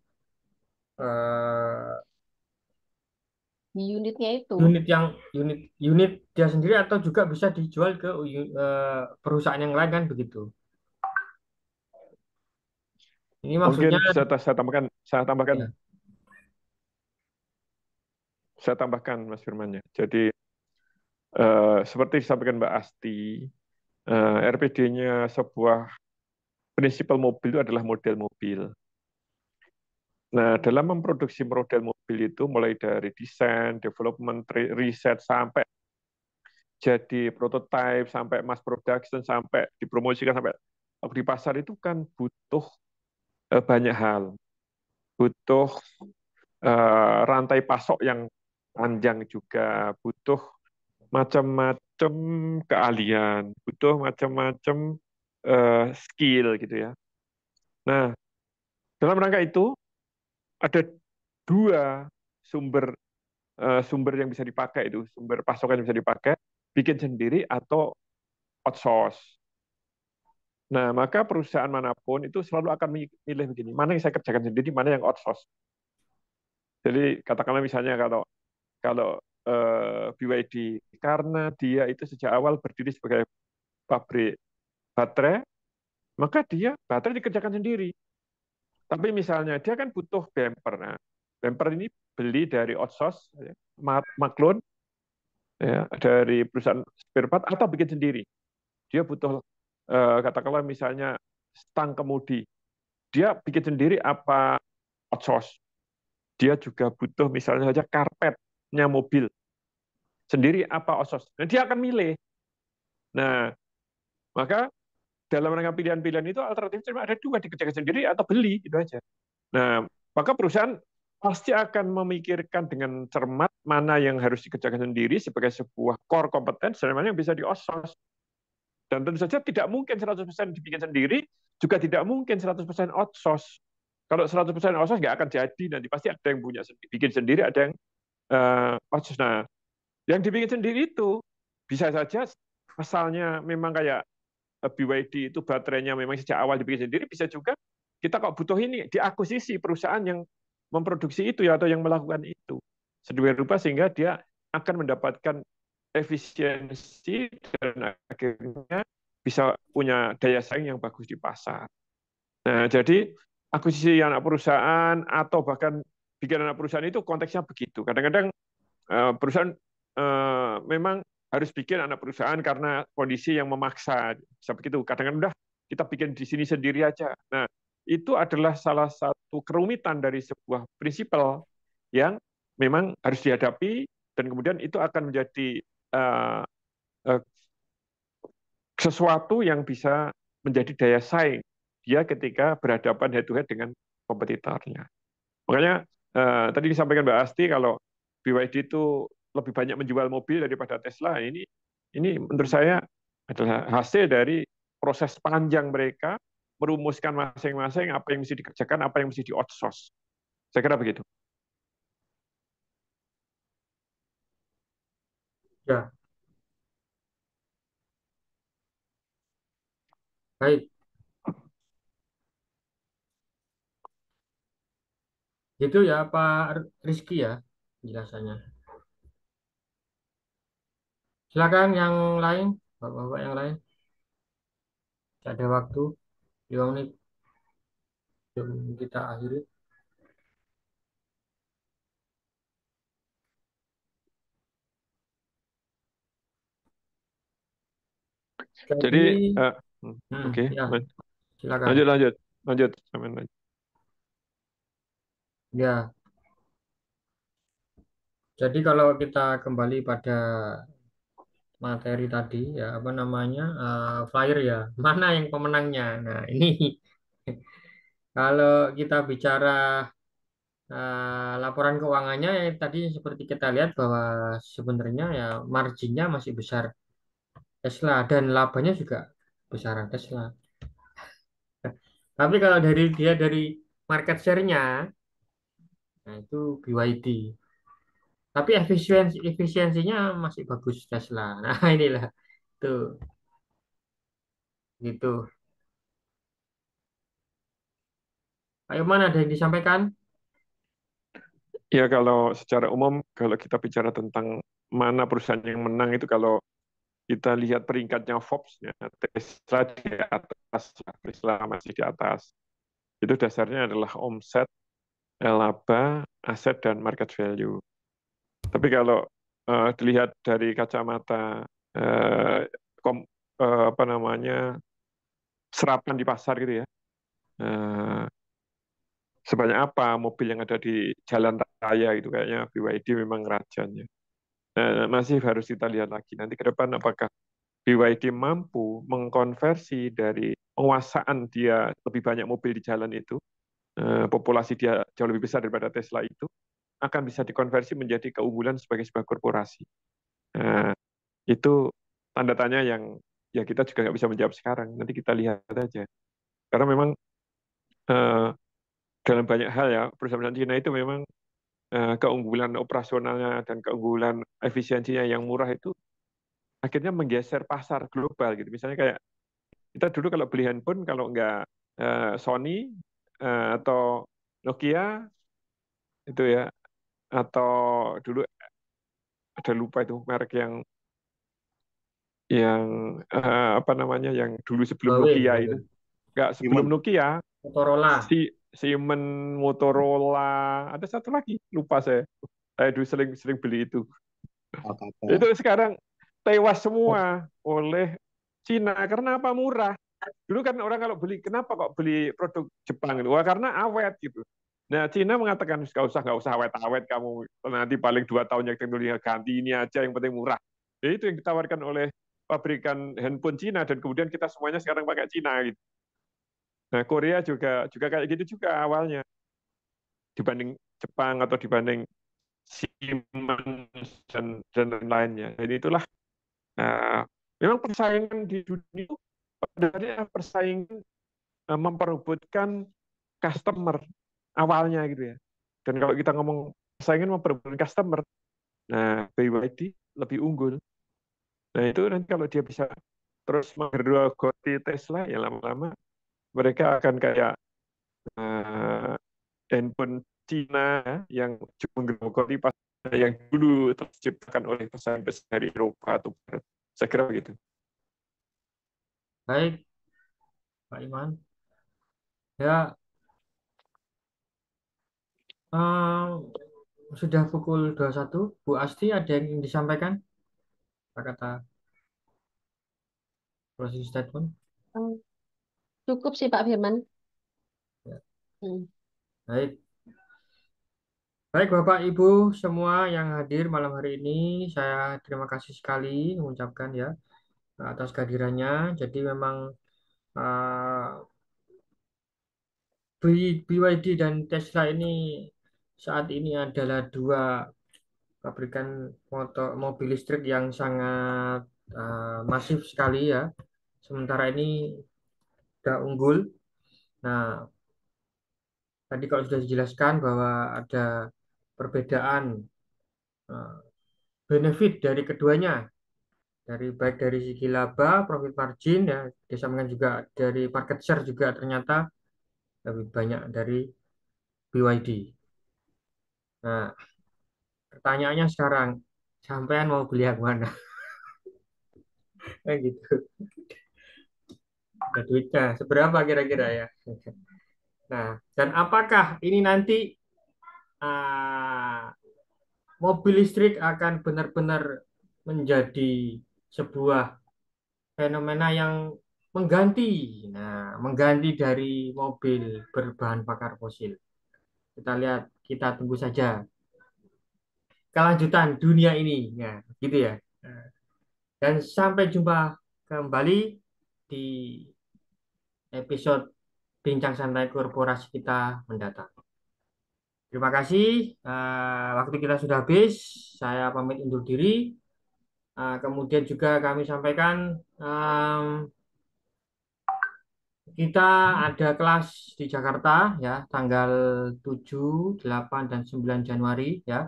eh, di unitnya itu. unit yang unit unit dia sendiri atau juga bisa dijual ke perusahaan yang lain kan begitu. Ini Mungkin maksudnya bisa ya, saya tambahkan Mas Firman ya. Jadi seperti disampaikan Mbak Asti, RPD-nya sebuah prinsipal mobil itu adalah model mobil. Nah, dalam memproduksi model mobil itu mulai dari desain, development, riset, sampai jadi prototype, sampai mass production, sampai dipromosikan, sampai di pasar itu kan butuh banyak hal. Butuh rantai pasok yang panjang juga, butuh macam-macam keahlian, butuh macam-macam skill gitu ya. Nah, dalam rangka itu ada dua sumber sumber yang bisa dipakai itu, sumber pasokan yang bisa dipakai, bikin sendiri atau outsource. Nah, maka perusahaan manapun itu selalu akan milih begini, mana yang saya kerjakan sendiri, mana yang outsource. Jadi katakanlah misalnya kalau kalau BYD karena dia itu sejak awal berdiri sebagai pabrik baterai, maka dia baterai dikerjakan sendiri. Tapi misalnya dia kan butuh bumper. Nah, bumper ini beli dari outsource, ya, maklun, ya, dari perusahaan spare part atau bikin sendiri. Dia butuh katakanlah misalnya stang kemudi, dia bikin sendiri apa outsource. Dia juga butuh misalnya saja karpetnya mobil sendiri apa outsource. Nah, dia akan milih. Nah, maka dalam rangka pilihan-pilihan itu alternatif cuma ada dua, dikerjakan sendiri atau beli, gitu aja. Nah, maka perusahaan pasti akan memikirkan dengan cermat mana yang harus dikerjakan sendiri sebagai sebuah core competence dan mana yang bisa di-outsource. Dan tentu saja tidak mungkin 100% dibikin sendiri, juga tidak mungkin 100% outsource. Kalau 100% outsource nggak akan jadi, nanti pasti ada yang punya bikin sendiri, ada yang outsource. Nah, yang dibikin sendiri itu bisa saja asalnya memang kayak BYD itu baterainya memang sejak awal dibikin sendiri, bisa juga kita kok butuh ini diakuisisi perusahaan yang memproduksi itu ya atau yang melakukan itu sedemikian rupa sehingga dia akan mendapatkan efisiensi dan akhirnya bisa punya daya saing yang bagus di pasar. Nah, jadi akuisisi anak perusahaan atau bahkan bikin anak perusahaan itu konteksnya begitu. Kadang-kadang perusahaan memang harus bikin anak perusahaan karena kondisi yang memaksa. Bisa begitu. Kadang-kadang udah kita bikin di sini sendiri aja. Nah, itu adalah salah satu kerumitan dari sebuah prinsipal yang memang harus dihadapi dan kemudian itu akan menjadi uh, uh, sesuatu yang bisa menjadi daya saing dia ketika berhadapan head to head dengan kompetitornya. Makanya tadi disampaikan Mbak Asti kalau BYD itu lebih banyak menjual mobil daripada Tesla. Ini menurut saya adalah hasil dari proses panjang mereka merumuskan masing-masing apa yang mesti dikerjakan, apa yang mesti di outsource. Saya kira begitu. ya baik. Gitu ya Pak Rizky ya penjelasannya. Silakan yang lain, bapak-bapak yang lain. Ada waktu 5 menit sebelum kita akhiri. Jadi, Jadi, eh, oke, ya, silakan. lanjut, lanjut, lanjut, Samen, lanjut. Ya, jadi kalau kita kembali pada materi tadi, ya apa namanya flyer ya, mana yang pemenangnya? Nah, ini kalau kita bicara laporan keuangannya, ya, tadi seperti kita lihat bahwa sebenarnya ya marginnya masih besar Tesla dan labanya juga besaran Tesla. Tapi kalau dari market share-nya, nah itu BYD. Tapi efisiensinya masih bagus Tesla. Nah, inilah tuh gitu. Ayo mana ada yang disampaikan? Ya kalau secara umum, kalau kita bicara tentang mana perusahaan yang menang itu kalau kita lihat peringkatnya Forbes, ya, Tesla di atas, Tesla masih di atas. Itu dasarnya adalah omset, laba, aset, dan market value. Tapi kalau dilihat dari kacamata eh, kom- apa namanya serapan di pasar gitu ya, eh, sebanyak apa mobil yang ada di jalan raya gitu kayaknya BYD memang rajanya. Masih harus kita lihat lagi nanti ke depan apakah BYD mampu mengkonversi dari penguasaan dia lebih banyak mobil di jalan itu, populasi dia jauh lebih besar daripada Tesla itu, akan bisa dikonversi menjadi keunggulan sebagai sebuah korporasi. Nah, itu tanda tanya yang ya kita juga nggak bisa menjawab sekarang. Nanti kita lihat aja. Karena memang eh, dalam banyak hal ya perusahaan Cina itu memang keunggulan operasionalnya dan keunggulan efisiensinya yang murah itu akhirnya menggeser pasar global gitu. Misalnya kayak kita dulu kalau beli handphone kalau nggak Sony atau Nokia itu ya atau dulu ada lupa itu merek yang apa namanya yang dulu sebelum Huawei, Nokia itu Huawei. nggak sebelum Iman. Nokia Motorola. si Siemens Motorola ada satu lagi lupa saya dulu sering sering beli itu Alcatel. sekarang tewas semua oleh Cina karena apa murah dulu kan orang kalau beli kenapa kok beli produk Jepang itu wah karena awet gitu nah Cina mengatakan nggak usah awet-awet kamu nanti paling 2 tahun yang teknologi ganti ini aja yang penting murah jadi itu yang ditawarkan oleh pabrikan handphone Cina dan kemudian kita semuanya sekarang pakai Cina gitu. Nah, Korea juga juga kayak gitu juga awalnya dibanding Jepang atau dibanding Siemens dan lainnya. Jadi itulah uh, memang persaingan di dunia itu sebenarnya persaingan memperebutkan customer awalnya gitu ya. Dan kalau kita ngomong persaingan memperebutkan customer, nah BYD lebih unggul. Nah itu nanti kalau dia bisa terus menggerogoti Tesla ya lama-lama mereka akan kayak uh, handphone Cina yang menggerogoti pasar yang dulu terciptakan oleh pesaing besar dari Eropa atau Barat. Saya kira begitu. Baik, Pak Iman. Ya, sudah pukul 21. Bu Asti ada yang ingin disampaikan? Apa kata closing statement? Hmm, Cukup sih Pak Firman. Ya. Hmm. Baik. Baik Bapak Ibu semua yang hadir malam hari ini, saya terima kasih sekali mengucapkan ya atas kehadirannya. Jadi memang uh, BYD dan Tesla ini saat ini adalah dua pabrikan mobil listrik yang sangat masif sekali ya. Sementara ini sudah unggul. Nah, tadi kalau sudah dijelaskan bahwa ada perbedaan eh, benefit dari keduanya, dari baik dari segi laba, profit margin ya, disampaikan juga dari market share juga ternyata lebih banyak dari BYD. Nah, pertanyaannya sekarang, sampean mau beli yang mana? Kayak gitu. Ada duitnya. Seberapa kira-kira ya? Nah, dan apakah ini nanti ah, mobil listrik akan benar-benar menjadi sebuah fenomena yang mengganti, mengganti dari mobil berbahan bakar fosil. Kita lihat, kita tunggu saja kelanjutan dunia ini, ya, gitu ya. Nah, dan sampai jumpa kembali di episode Bincang Santai Korporasi kita mendatang. Terima kasih. Waktu kita sudah habis. Saya pamit undur diri. Kemudian juga kami sampaikan kita ada kelas di Jakarta ya tanggal 7, 8 dan 9 Januari ya.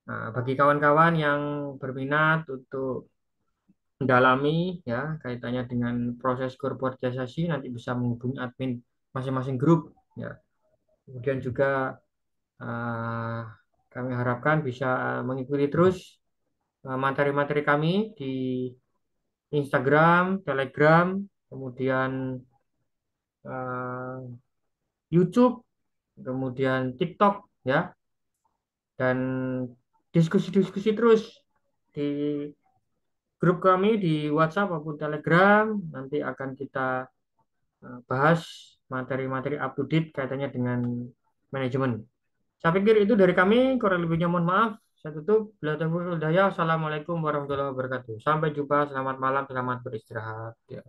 Nah, bagi kawan-kawan yang berminat untuk mendalami ya kaitannya dengan proses korporatisasi nanti bisa menghubungi admin masing-masing grup ya. Kemudian juga eh, kami harapkan bisa mengikuti terus materi-materi kami di Instagram, Telegram, kemudian eh, YouTube, kemudian TikTok ya, dan diskusi-diskusi terus di grup kami di WhatsApp maupun Telegram. Nanti akan kita bahas materi-materi up to date kaitannya dengan manajemen. Saya pikir itu dari kami, kurang lebihnya mohon maaf. Saya tutup. Bila taufiq wal hidayah. Assalamualaikum warahmatullahi wabarakatuh. Sampai jumpa, selamat malam, selamat beristirahat. Ya.